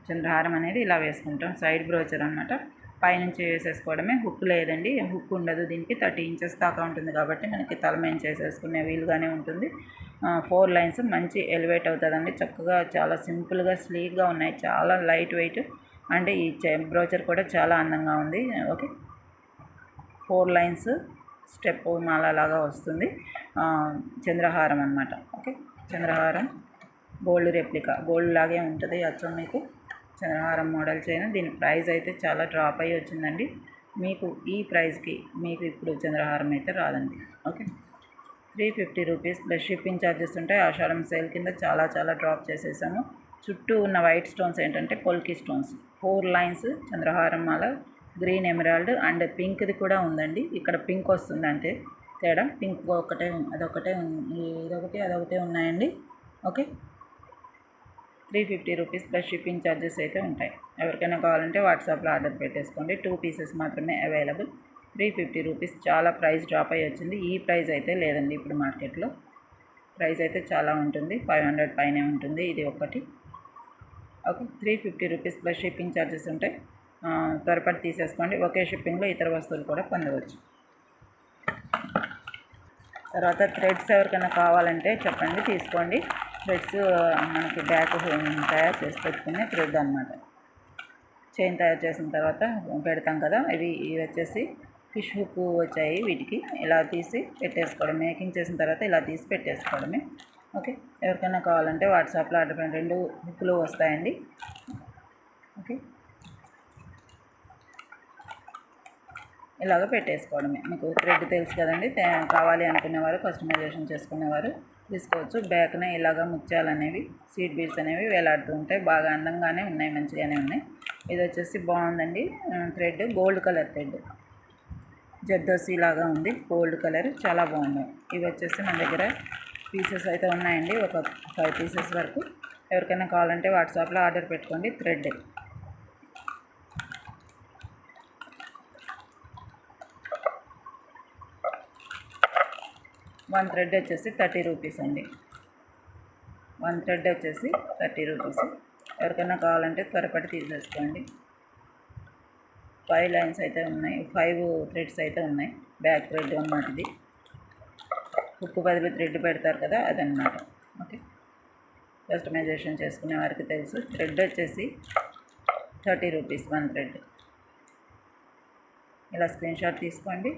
చంద్రహారం అనేది ఇలా వేసుకుంటాం. సైడ్ బ్రోచర్ అనమాట. పైనుంచి వేసేసుకోవడమే. హుక్ లేదండి, హుక్ ఉండదు దీనికి. 30 ఇంచెస్ దాకా ఉంటుంది కాబట్టి మనకి తలమైన చేసేసుకునే వీలుగానే ఉంటుంది. 4 లైన్స్ మంచి ఎలివేట్ అవుతుందండి. చక్కగా చాలా సింపుల్గా స్లీక్గా ఉన్నాయి, చాలా లైట్ వెయిట్. అంటే ఈ బ్రోచర్ కూడా చాలా అందంగా ఉంది. ఓకే, 4 లైన్స్ స్టెప్ మాల లాగా వస్తుంది. చంద్రహారం అనమాట. ఓకే, చంద్రహారం గోల్డ్ రెప్లికా, గోల్డ్ లాగే ఉంటుంది అచ్చం మీకు చంద్రహారం మోడల్ చైన్. దీని ప్రైస్ అయితే చాలా డ్రాప్ అయ్యి వచ్చిందండి. మీకు ఈ ప్రైస్కి మీకు ఇప్పుడు చంద్రహారం అయితే రాదండి. Okay, 350 rupees plus shipping charges ఉంటాయి. ఆషాఢం సేల్ కింద చాలా చాలా డ్రాప్ చేసేసాము. చుట్టూ ఉన్న వైట్ స్టోన్స్ ఏంటంటే పొల్కి స్టోన్స్. 4 లైన్స్ చంద్రహారం మాల, గ్రీన్ ఎమరాల్డ్ అండ్ పింక్ది కూడా ఉందండి. ఇక్కడ పింక్ వస్తుంది అంతే తేడా. పింక్ ఒకటే, అదొకటే, అదొకటే ఉన్నాయండి. Okay, 350 rupees plus shipping charges అయితే ఉంటాయి. ఎవరికైనా కావాలంటే వాట్సాప్లో ఆర్డర్ పెట్టేసుకోండి. 2 పీసెస్ మాత్రమే అవైలబుల్. 350 రూపీస్. చాలా ప్రైస్ డ్రాప్ అయ్యి వచ్చింది. ఈ ప్రైస్ అయితే లేదండి ఇప్పుడు మార్కెట్లో. ప్రైస్ అయితే చాలా ఉంటుంది, 500 పైనే ఉంటుంది ఇది ఒకటి. Okay, 350 rupees plus shipping charges ఉంటాయి. త్వరపడి తీసేసుకోండి. ఒకే షిప్పింగ్లో ఇతర వస్తువులు కూడా పొందవచ్చు. తర్వాత థ్రెడ్స్ ఎవరికైనా కావాలంటే చెప్పండి, తీసుకోండి. థ్రెడ్స్ మనకి బ్యాక్ తయారు చేసి పెట్టుకునే థ్రెడ్ అనమాట. చైన్ తయారు చేసిన తర్వాత పెడతాం కదా, ఇవి వచ్చేసి ఫిష్ హుక్ వచ్చాయి. వీటికి ఇలా తీసి పెట్టేసుకోవడం, మేకింగ్ చేసిన తర్వాత ఇలా తీసి పెట్టేసుకోవడమే. ఓకే, ఎవరికైనా కావాలంటే వాట్సాప్లో ఆర్డర్ పెట్టండి. 2 హుక్లు వస్తాయండి. ఓకే, ఇలాగ పెట్టేసుకోవడమే. మీకు థ్రెడ్ తెలుసు కదండి, కావాలి అనుకునేవారు, కస్టమైజేషన్ చేసుకునేవారు తీసుకోవచ్చు. బ్యాక్నే ఇలాగ ముత్యాలు అనేవి, సీడ్ బీడ్స్ అనేవి వేలాడుతూ ఉంటాయి. బాగా అందంగానే ఉన్నాయి, మంచిగానే ఉన్నాయి. ఇది వచ్చేసి బాగుందండి thread, gold colour thread, zardozi లాగా ఉంది, గోల్డ్ కలర్, చాలా బాగున్నాయి. ఇవి వచ్చేసి మన దగ్గర పీసెస్ అయితే ఉన్నాయండి, ఒక 5 పీసెస్ వరకు. ఎవరికైనా కావాలంటే వాట్సాప్లో ఆర్డర్ పెట్టుకోండి. థ్రెడ్ 1 థ్రెడ్ వచ్చేసి 30 రూపీస్ అండి. 1 థ్రెడ్ వచ్చేసి 30 రూపీస్. ఎవరికైనా కావాలంటే త్వరపడి తీసేసుకోండి. 5 లైన్స్ అయితే ఉన్నాయి, 5 థ్రెడ్స్ అయితే ఉన్నాయి. బ్యాక్ థ్రెడ్ అన్నమాట ఇది. హుక్ బదులు థ్రెడ్ పెడతారు కదా, అదనమాట. ఓకే, కస్టమైజేషన్ చేసుకునే వారికి తెలుసు. థ్రెడ్ వచ్చేసి 30 రూపీస్ 1 థ్రెడ్. ఇలా స్క్రీన్ షాట్ తీసుకోండి.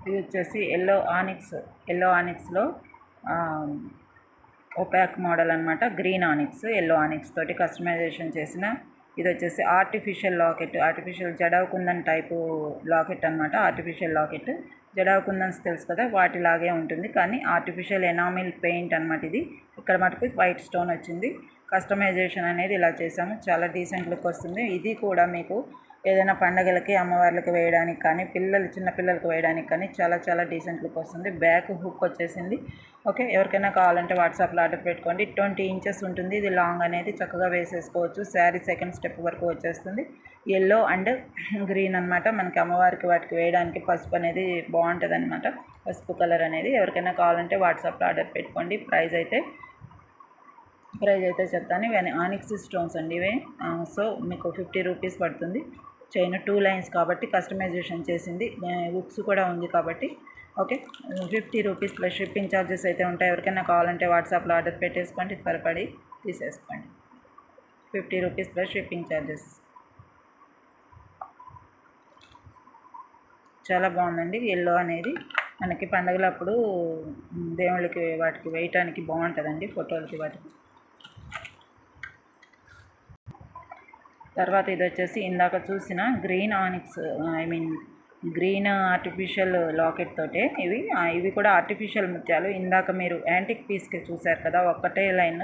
ఇది వచ్చేసి ఎల్లో ఆనిక్స్లో ఒపాక్ మోడల్ అనమాట. గ్రీన్ ఆనిక్స్, ఎల్లో ఆనిక్స్ తోటి కస్టమైజేషన్ చేసిన ఇది వచ్చేసి artificial locket, artificial jadau kundan type locket అనమాట. ఆర్టిఫిషియల్ లాకెట్, జడావ్ కుందన్స్ తెలుసు కదా, వాటిలాగే ఉంటుంది కానీ ఆర్టిఫిషియల్ ఎనామిల్ పెయింట్ అనమాట ఇది. ఇక్కడ మటుకు వైట్ స్టోన్ వచ్చింది. కస్టమైజేషన్ అనేది ఇలా చేసాము, చాలా డీసెంట్ లుక్ వస్తుంది. ఇది కూడా మీకు ఏదైనా పండగలకి, అమ్మవార్లకి వేయడానికి కానీ, చిన్నపిల్లలకి వేయడానికి కానీ చాలా చాలా డీసెంట్ లుక్ వస్తుంది. బ్యాక్ హుక్ వచ్చేసింది. ఓకే, ఎవరికైనా కావాలంటే వాట్సాప్లో ఆర్డర్ పెట్టుకోండి. 20 ఇంచెస్ ఉంటుంది ఇది లాంగ్ అనేది, చక్కగా వేసేసుకోవచ్చు. శారీ సెకండ్ స్టెప్ వరకు వచ్చేస్తుంది. ఎల్లో అండ్ గ్రీన్ అనమాట. మనకి అమ్మవారికి వాటికి వేయడానికి పసుపు అనేది బాగుంటుంది అనమాట, పసుపు కలర్ అనేది. ఎవరికైనా కావాలంటే వాట్సాప్లో ఆర్డర్ పెట్టుకోండి. ప్రైస్ అయితే చెప్తాను. ఇవన్నీ ఆనిక్స్ స్టోన్స్ అండి ఇవే. సో మీకు 50 రూపీస్ పడుతుంది. చైన్ 2 లైన్స్ కాబట్టి కస్టమైజేషన్ చేసింది, హుక్స్ కూడా ఉంది కాబట్టి. Okay, 50 rupees plus shipping charges అయితే ఉంటాయి. ఎవరికైనా కావాలంటే వాట్సాప్లో ఆర్డర్ పెట్టేసుకోండి, త్వరపడి తీసేసుకోండి. 50 రూపీస్ ప్లస్ షిప్పింగ్ ఛార్జెస్. చాలా బాగుందండి. ఎల్లో అనేది మనకి పండగలప్పుడు దేవుళ్ళకి వాటికి వేయటానికి బాగుంటుందండి, ఫోటోలకి వాటికి. తర్వాత ఇది వచ్చేసి ఇందాక చూసిన green onyx, green artificial locket తోటే ఇవి కూడా ఆర్టిఫిషియల్ ముత్యాలు. ఇందాక మీరు యాంటిక్ పీస్కి చూసారు కదా, ఒక్కటే లైన్,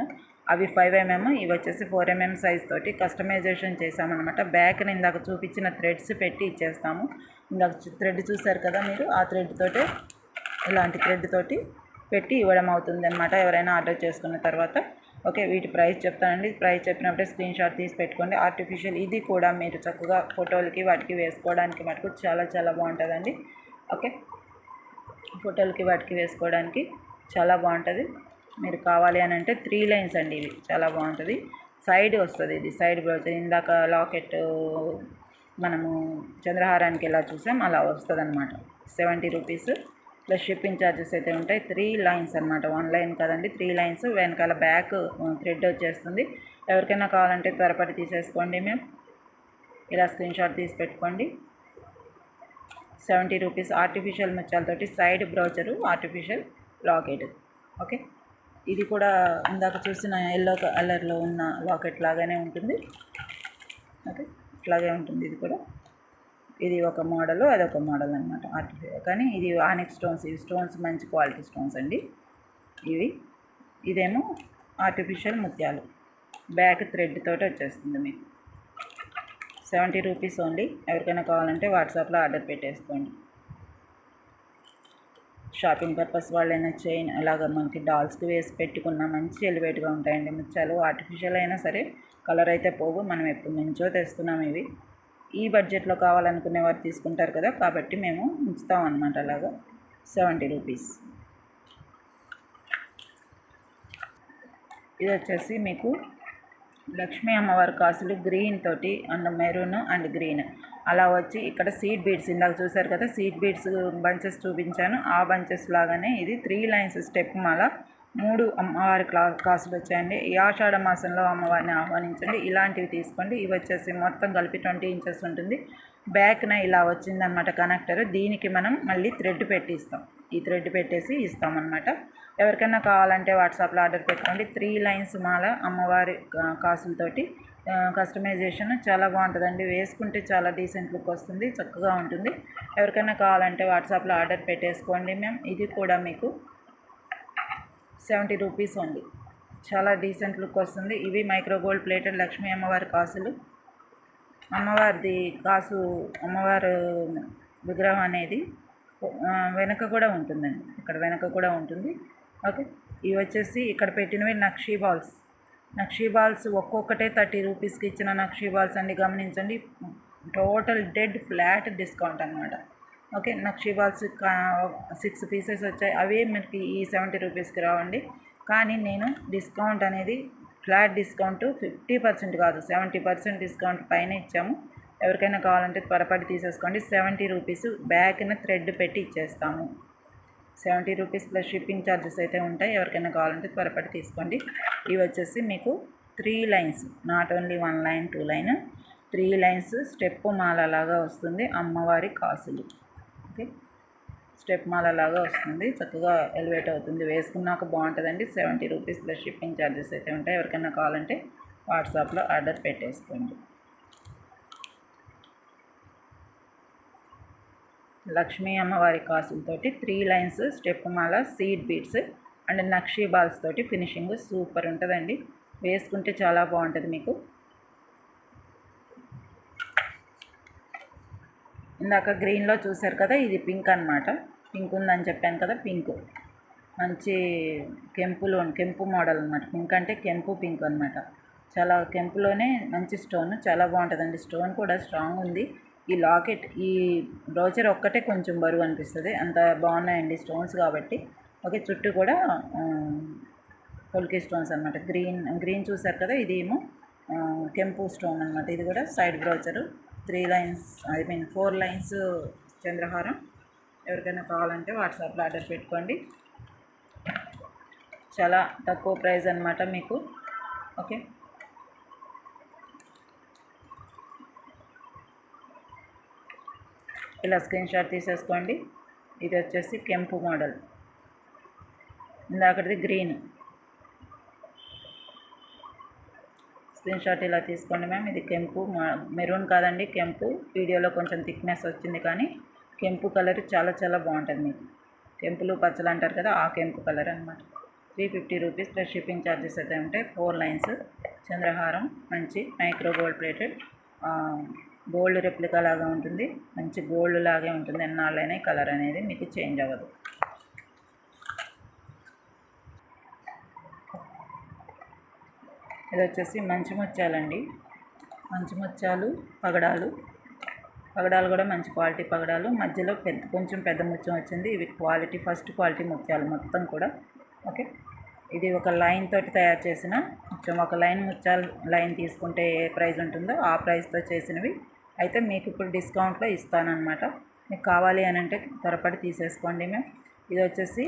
అవి 5 mm, ఇవి వచ్చేసి 4 mm సైజ్ తోటి కస్టమైజేషన్ చేసామన్నమాట. బ్యాక్ని ఇందాక చూపించిన థ్రెడ్స్ పెట్టి ఇచ్చేస్తాము. ఇందాక థ్రెడ్ చూసారు కదా మీరు, ఆ థ్రెడ్ తోటే, ఇలాంటి థ్రెడ్ తోటి పెట్టి ఇవ్వడం అవుతుంది అనమాట ఎవరైనా ఆర్డర్ చేసుకున్న తర్వాత. ఓకే, వీటి ప్రైస్ చెప్తానండి. ప్రైస్ చెప్పినప్పుడే స్క్రీన్ షాట్ తీసి పెట్టుకోండి. ఆర్టిఫిషియల్ ఇది కూడా మీరు చక్కగా ఫోటోలకి వాటికి వేసుకోవడానికి మటుకు చాలా చాలా బాగుంటుందండి. ఓకే, ఫోటోలకి వాటికి వేసుకోవడానికి చాలా బాగుంటుంది. మీరు కావాలి అని అంటే 3 లైన్స్ అండి. ఇవి చాలా బాగుంటుంది. సైడ్ వస్తుంది, ఇది సైడ్ బ్లౌజ్. ఇందాక లాకెట్ మనము చంద్రహారానికి ఎలా చూసాం అలా వస్తుంది అనమాట. 70 రూపీస్ ప్లస్ షిప్పింగ్ ఛార్జెస్ అయితే ఉంటాయి. 3 లైన్స్ అనమాట, 1 లైన్ కదండి, 3 లైన్స్. వెనకాల బ్యాక్ థ్రెడ్ వచ్చేస్తుంది. ఎవరికైనా కావాలంటే త్వరపడి తీసేసుకోండి. మేము ఇలా స్క్రీన్ షాట్ తీసి పెట్టుకోండి. 70 రూపీస్ ఆర్టిఫిషియల్ ముత్యాలతోటి side brooch, artificial locket. Okay, ఇది కూడా ఇందాక చూసిన ఎల్లో కలర్లో ఉన్న లాకెట్ లాగానే ఉంటుంది. ఓకే, ఇట్లాగే ఉంటుంది ఇది కూడా. ఇది ఒక మోడల్, అదొక మోడల్ అనమాట ఆర్టిఫిషియల్. కానీ ఇది ఆనిక్స్ స్టోన్స్, ఇవి స్టోన్స్ మంచి క్వాలిటీ స్టోన్స్ అండి ఇవి. ఇదేమో ఆర్టిఫిషియల్ ముత్యాలు, బ్యాక్ థ్రెడ్ తోటి వచ్చేస్తుంది మీకు. 70 రూపీస్ ఓన్లీ. ఎవరికైనా కావాలంటే వాట్సాప్లో ఆర్డర్ పెట్టేసుకోండి. షాపింగ్ పర్పస్ వాళ్ళైనా చైన్ అలాగ మనకి డాల్స్కి వేసి పెట్టుకున్న మంచి ఎలివేట్గా ఉంటాయండి ముత్యాలు. ఆర్టిఫిషియల్ అయినా సరే కలర్ అయితే పోగు. మనం ఎప్పటి నుంచో తెస్తున్నాం ఇవి. ఈ బడ్జెట్లో కావాలనుకునే వారు తీసుకుంటారు కదా, కాబట్టి మేము ఉంచుతాం అనమాట అలాగా. 70 రూపీస్. ఇది వచ్చేసి మీకు లక్ష్మీ అమ్మవారి కాసులు గ్రీన్ తోటి అండ్ మెరూన్ అండ్ గ్రీన్ అలా వచ్చి ఇక్కడ సీడ్ బీడ్స్ ఇందాక చూసారు కదా, సీడ్ బీడ్స్ బంచెస్ చూపించాను. ఆ బంచెస్ లాగానే ఇది 3 లైన్స్ స్టెప్ మాల 3 అమ్మవారి కాసులు వచ్చాయండి. ఈ ఆషాఢ మాసంలో అమ్మవారిని ఆహ్వానించండి. ఇలాంటివి తీసుకోండి. ఇవి వచ్చేసి మొత్తం కలిపి 20 ఇంచెస్ ఉంటుంది. బ్యాక్న ఇలా వచ్చిందనమాట కనెక్టర్. దీనికి మనం మళ్ళీ థ్రెడ్ పెట్టి ఇస్తాం. ఈ థ్రెడ్ పెట్టేసి ఇస్తామన్నమాట. ఎవరికైనా కావాలంటే వాట్సాప్లో ఆర్డర్ పెట్టుకోండి. 3 లైన్స్ మాల అమ్మవారి కాసులతోటి కస్టమైజేషన్ చాలా బాగుంటుందండి. వేసుకుంటే చాలా డీసెంట్ లుక్ వస్తుంది, చక్కగా ఉంటుంది. ఎవరికైనా కావాలంటే వాట్సాప్లో ఆర్డర్ పెట్టేసుకోండి మ్యామ్. ఇది కూడా మీకు 70 రూపీస్ ఓన్లీ. చాలా డీసెంట్ లుక్ వస్తుంది. ఇవి మైక్రో గోల్డ్ ప్లేటెడ్ లక్ష్మీ అమ్మవారి కాసులు. అమ్మవారిది కాసు, అమ్మవారు విగ్రహం అనేది వెనక కూడా ఉంటుందండి, ఇక్కడ వెనక కూడా ఉంటుంది. ఓకే, ఇవి వచ్చేసి ఇక్కడ పెట్టినవి నక్షీ బాల్స్. నక్షీ బాల్స్ ఒక్కొక్కటే 30 రూపీస్కి ఇచ్చిన నక్షీ బాల్స్ అండి, గమనించండి. టోటల్ డెడ్ ఫ్లాట్ డిస్కౌంట్ అనమాట. ఓకే, నక్షీ బాల్స్ 6 పీసెస్ వచ్చాయి. అవే మనకి ఈ 70 రూపీస్కి రావండి. కానీ నేను డిస్కౌంట్ అనేది ఫ్లాట్ డిస్కౌంట్ 50% కాదు, 70% డిస్కౌంట్ పైన ఇచ్చాము. ఎవరికైనా కావాలంటే త్వరపడి తీసేసుకోండి. 70 రూపీస్ బ్యాక్న థ్రెడ్ పెట్టి ఇచ్చేస్తాము. 70 రూపీస్ ప్లస్ షిప్పింగ్ ఛార్జెస్ అయితే ఉంటాయి. ఎవరికైనా కావాలంటే త్వరపడి తీసుకోండి. ఇవి వచ్చేసి మీకు 3 lines, not only 1 line 2 line, 3 lines step మాల లాగా వస్తుంది అమ్మవారి కాసులు. ఓకే, స్టెప్ మాల లాగా వస్తుంది, చక్కగా ఎలివేట్ అవుతుంది. వేసుకున్నాక బాగుంటుందండి. 70 రూపీస్ ప్లస్ షిప్పింగ్ ఛార్జెస్ అయితే ఉంటాయి. ఎవరికైనా కావాలంటే వాట్సాప్లో ఆర్డర్ పెట్టేసుకోండి. లక్ష్మీ అమ్మవారి కాసులతోటి 3 lines step Mala, seed beads and nakshi balls తోటి ఫినిషింగ్ సూపర్ ఉంటుందండి. వేసుకుంటే చాలా బాగుంటుంది మీకు. ఇందాక గ్రీన్లో చూసారు కదా, ఇది పింక్ అనమాట. పింక్ ఉందని చెప్పాను కదా, పింక్ మంచి కెంపు మోడల్ అనమాట. పింక్ అంటే కెంపు పింక్ అనమాట. చాలా కెంపులోనే మంచి స్టోన్, చాలా బాగుంటుందండి. స్టోన్ కూడా స్ట్రాంగ్ ఉంది. ఈ లాకెట్, ఈ బ్రౌచర్ ఒక్కటే కొంచెం బరువు అనిపిస్తుంది, అంత బాగున్నాయండి స్టోన్స్ కాబట్టి. ఓకే, చుట్టూ కూడా పొల్కి స్టోన్స్ అనమాట. గ్రీన్ చూసారు కదా, ఇది ఏమో కెంపు స్టోన్ అనమాట. ఇది కూడా సైడ్ బ్రౌచరు. 3 లైన్స్, 4 లైన్స్ చంద్రహారం. ఎవరికైనా కావాలంటే వాట్సాప్లో ఆర్డర్ పెట్టుకోండి. చాలా తక్కువ ప్రైస్ అనమాట మీకు. ఓకే, ఇలా స్క్రీన్ షాట్ తీసేసుకోండి. ఇది వచ్చేసి కెంపు మోడల్, ఇందాకటిది గ్రీన్. స్క్రీన్ షాట్ ఇలా తీసుకోండి మ్యామ్. ఇది కెంపు, మెరూన్ కాదండి, కెంపు. వీడియోలో కొంచెం థిక్నెస్ వచ్చింది, కానీ కెంపు కలర్ చాలా చాలా బాగుంటుంది మీకు. కెంపులు పచ్చలు అంటారు కదా, ఆ కెంపు కలర్ అనమాట. 350 రూపీస్ ప్లస్ షిప్పింగ్ ఛార్జెస్ అయితే ఉంటాయి. 4 లైన్స్ చంద్రహారం, మంచి micro gold plated, gold replica లాగా ఉంటుంది, మంచి గోల్డ్ లాగే ఉంటుంది. ఎన్నాళ్ళైనా కలర్ అనేది మీకు చేంజ్ అవ్వదు. ఇది వచ్చేసి మంచి ముత్యాలండి. మంచి ముత్యాలు, పగడాలు కూడా మంచి క్వాలిటీ పగడాలు. మధ్యలో కొంచెం పెద్ద ముత్యం వచ్చింది. ఇవి క్వాలిటీ, ఫస్ట్ క్వాలిటీ ముత్యాలు మొత్తం కూడా. ఓకే, ఇది ఒక లైన్ తోటి తయారు చేసిన కొంచెం ఒక లైన్ ముత్యాలు లైన్ తీసుకుంటే ఏ ప్రైస్ ఉంటుందో ఆ ప్రైస్తో చేసినవి అయితే మీకు ఇప్పుడు డిస్కౌంట్లో ఇస్తానన్నమాట. మీకు కావాలి అని అంటే త్వరపడి తీసేసుకోండి. మేము ఇది వచ్చేసి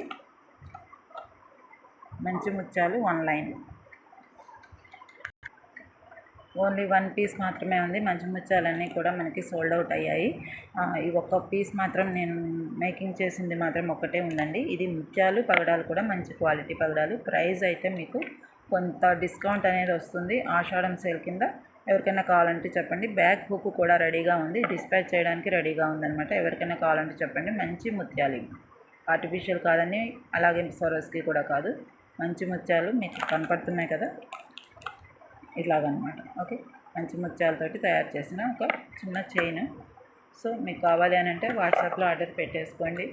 మంచి ముత్యాలు 1 లైన్, ఓన్లీ 1 పీస్ మాత్రమే ఉంది. మంచి ముత్యాలన్నీ కూడా మనకి సోల్డ్ అవుట్ అయ్యాయి. ఈ ఒక్క పీస్ మాత్రం నేను మేకింగ్ చేసింది మాత్రం ఒక్కటే ఉందండి. ఇది ముత్యాలు పగడాలు కూడా మంచి క్వాలిటీ పగడాలు. ప్రైస్ అయితే మీకు కొంత డిస్కౌంట్ అనేది వస్తుంది ఆషాఢం సేల్ కింద. ఎవరికైనా కావాలంటే చెప్పండి. బ్యాక్ హుక్ కూడా రెడీగా ఉంది, డిస్పాచ్ చేయడానికి రెడీగా ఉందన్నమాట. ఎవరికైనా కావాలంటే చెప్పండి. మంచి ముత్యాలు ఇవి, ఆర్టిఫిషియల్ కాదని, అలాగే సరోస్కి కూడా కాదు. మంచి ముత్యాలు మీకు కనపడుతున్నాయి కదా, ఇలాగనమాట. ఓకే, మంచి ముత్యాలతోటి తయారు చేసిన ఒక చిన్న చైన్. సో మీకు కావాలి అని అంటే వాట్సాప్లో ఆర్డర్ పెట్టేసుకోండి.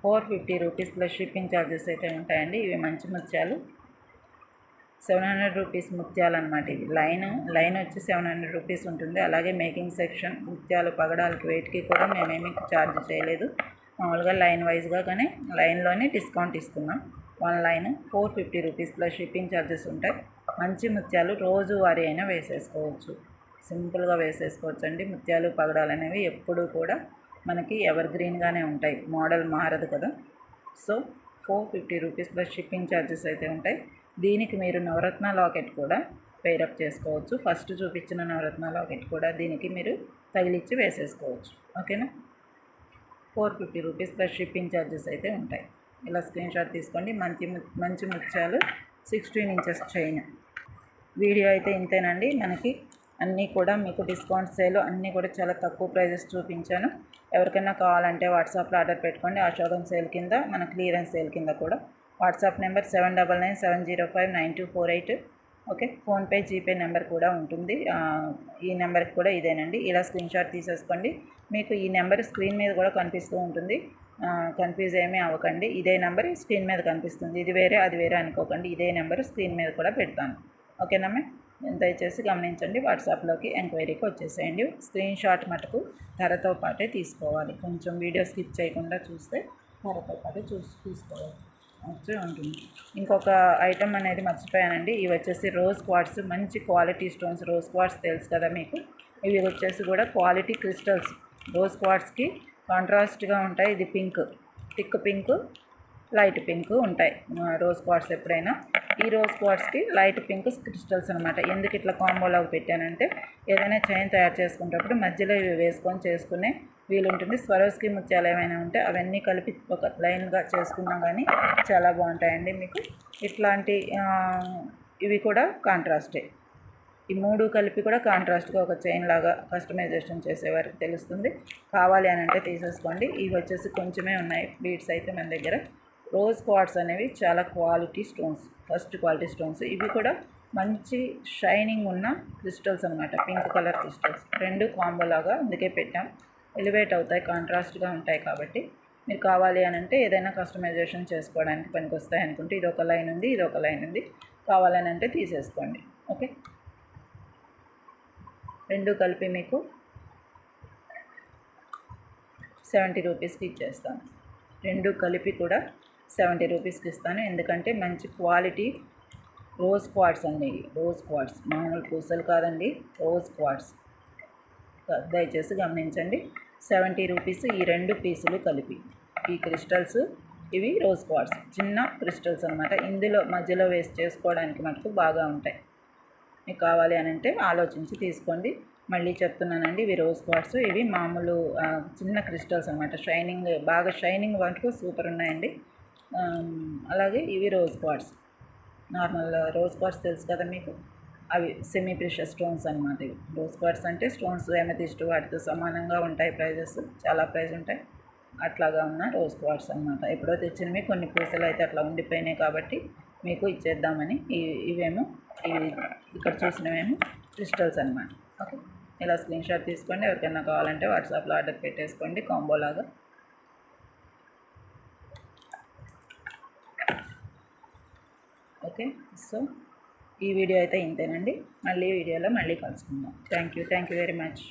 450 రూపీస్ ప్లస్ షిప్పింగ్ ఛార్జెస్ అయితే ఉంటాయండి. ఇవి మంచి ముత్యాలు 700 రూపీస్ ముత్యాలు అనమాట. ఇది లైన్ వచ్చి 700 రూపీస్ ఉంటుంది. అలాగే మేకింగ్ సెక్షన్ ముత్యాలు పగడాలకి వెయిట్కి కూడా మేమేమి ఛార్జ్ చేయలేదు. మామూలుగా లైన్ వైజ్గా కానీ లైన్లోనే డిస్కౌంట్ ఇస్తున్నాం. 1 line 450 rupees plus shipping charges ఉంటాయి. మంచి ముత్యాలు రోజువారీ అయినా వేసేసుకోవచ్చు, సింపుల్గా వేసేసుకోవచ్చు అండి. ముత్యాలు పగడాలు అనేవి ఎప్పుడూ కూడా మనకి ఎవర్ గ్రీన్గానే ఉంటాయి, మోడల్ మారదు కదా. So 450 rupees plus shipping charges అయితే ఉంటాయి. దీనికి మీరు నవరత్న లాకెట్ కూడా పేరప్ చేసుకోవచ్చు. ఫస్ట్ చూపించిన నవరత్న లాకెట్ కూడా దీనికి మీరు తగిలిచ్చి వేసేసుకోవచ్చు. ఓకేనా, 450 రూపీస్ ప్లస్ షిప్పింగ్ ఛార్జెస్ అయితే ఉంటాయి. ఇలా స్క్రీన్ షాట్ తీసుకోండి. మంచి ముత్యాలు 16 ఇంచెస్ చైన్. వీడియో అయితే ఇంతేనండి. మనకి అన్నీ కూడా మీకు డిస్కౌంట్ సేల్ అన్నీ కూడా చాలా తక్కువ ప్రైజెస్ చూపించాను. ఎవరికైనా కావాలంటే వాట్సాప్లో ఆర్డర్ పెట్టుకోండి. ఆషాఢం సేల్ కింద, మన క్లియరెన్స్ సేల్ కింద కూడా. WhatsApp number 7997059248. Okay, PhonePe GPay number కూడా ఉంటుంది. ఈ నెంబర్కి కూడా ఇదేనండి. ఇలా స్క్రీన్ షాట్ తీసేసుకోండి. మీకు ఈ నెంబర్ స్క్రీన్ మీద కూడా కనిపిస్తూ ఉంటుంది, కన్ఫ్యూజ్ ఏమీ అవ్వకండి. ఇదే నెంబర్ స్క్రీన్ మీద కనిపిస్తుంది, ఇది వేరే అది వేరే అనుకోకండి. ఇదే నెంబర్ స్క్రీన్ మీద కూడా పెడతాను. ఓకేనమ్మా, దయచేసి గమనించండి. వాట్సాప్లోకి ఎంక్వైరీకి వచ్చేసేయండి. స్క్రీన్ షాట్ మటుకు ధరతో పాటే తీసుకోవాలి. కొంచెం వీడియో స్కిప్ చేయకుండా చూస్తే ధరతో పాటే తీసుకోవాలి వచ్చి ఉంటుంది. ఇంకొక ఐటమ్ అనేది మర్చిపోయానండి. ఇవి వచ్చేసి రోజ్ క్వార్ట్స్, మంచి క్వాలిటీ స్టోన్స్. రోజ్ క్వార్ట్స్ తెలుసు కదా మీకు. ఇవి వచ్చేసి కూడా క్వాలిటీ క్రిస్టల్స్. రోజ్ క్వార్ట్స్కి కాంట్రాస్ట్గా ఉంటాయి. ఇది pink, thick pink, light pink ఉంటాయి రోజ్ క్వార్ట్స్ ఎప్పుడైనా. ఈ రోజ్ క్వార్ట్స్కి లైట్ పింక్ క్రిస్టల్స్ అనమాట. ఎందుకు ఇట్లా కాంబోలాగా పెట్టానంటే ఏదైనా చైన్ తయారు చేసుకునేటప్పుడు మధ్యలో ఇవి వేసుకొని చేసుకునే వీలుంటుంది. స్వరోస్కి ముత్యాలు ఏమైనా ఉంటే అవన్నీ కలిపి ఒక లైన్గా చేసుకున్నా కానీ చాలా బాగుంటాయండి మీకు. ఇట్లాంటి ఇవి కూడా కాంట్రాస్టే. ఈ 3 కలిపి కూడా కాంట్రాస్ట్గా ఒక చైన్ లాగా కస్టమైజేషన్ చేసేవారికి తెలుస్తుంది. కావాలి అని అంటే తీసేసుకోండి. ఇవి వచ్చేసి కొంచెమే ఉన్నాయి బీడ్స్ అయితే మన దగ్గర. రోజ్ క్వార్ట్స్ అనేవి చాలా quality stones, first quality stones. ఇవి కూడా మంచి షైనింగ్ ఉన్న క్రిస్టల్స్ అనమాట, పింక్ కలర్ క్రిస్టల్స్. 2 కాంబోలాగా అందుకే పెట్టాం. ఎలివేట్ అవుతాయి, కాంట్రాస్ట్గా ఉంటాయి కాబట్టి. మీరు కావాలి అని అంటే ఏదైనా కస్టమైజేషన్ చేసుకోవడానికి పనికి వస్తాయి అనుకుంటే ఇది ఒక లైన్ ఉంది, ఇది ఒక లైన్ ఉంది. కావాలని అంటే తీసేసుకోండి. ఓకే, 2 కలిపి మీకు 70 రూపీస్కి ఇచ్చేస్తాను. 2 కలిపి కూడా 70 రూపీస్కి ఇస్తాను. ఎందుకంటే మంచి క్వాలిటీ రోజ్ క్వార్ట్స్ అండి. రోజ్ క్వార్ట్స్ మామూలు పూసలు కాదండి, రోజ్ క్వార్ట్స్. దయచేసి గమనించండి. 70 రూపీస్ ఈ 2 పీసులు కలిపి. ఈ క్రిస్టల్స్ ఇవి రోజ్ క్వార్ట్స్, చిన్న క్రిస్టల్స్ అనమాట. ఇందులో మధ్యలో వేస్ట్ చేసుకోవడానికి మటుకు బాగా ఉంటాయి. మీకు కావాలి అని అంటే ఆలోచించి తీసుకోండి. మళ్ళీ చెప్తున్నానండి, ఇవి రోజ్ క్వార్ట్స్. ఇవి మామూలు చిన్న క్రిస్టల్స్ అనమాట. షైనింగ్, బాగా షైనింగ్ మటుకు సూపర్ ఉన్నాయండి. అలాగే ఇవి rose quartz, normal rose quartz తెలుసు కదా మీకు. అవి సెమీ ప్రెషియస్ స్టోన్స్ అనమాట. ఇవి రోజ్ క్వార్ట్స్ అంటే స్టోన్స్ ఎమెథిస్ట్ వాటితో సమానంగా ఉంటాయి ప్రైజెస్, చాలా ప్రైస్ ఉంటాయి. అట్లాగా ఉన్న రోజ్ క్వార్ట్స్ అనమాట. ఎప్పుడో తెచ్చినవి కొన్ని పూసలు అయితే అట్లా ఉండిపోయినాయి కాబట్టి మీకు ఇచ్చేద్దామని. ఇవేమో ఇవి ఇక్కడ చూసినవేమో క్రిస్టల్స్ అనమాట. ఓకే, ఇలా స్క్రీన్ షాట్ తీసుకోండి. ఎవరికైనా కావాలంటే వాట్సాప్లో ఆర్డర్ పెట్టేసుకోండి కాంబోలాగా. ఓకే, సో ఈ వీడియో అయితే ఇంతేనండి. మళ్ళీ వీడియోలో మళ్ళీ కలుసుకుందాం. Thank you very much.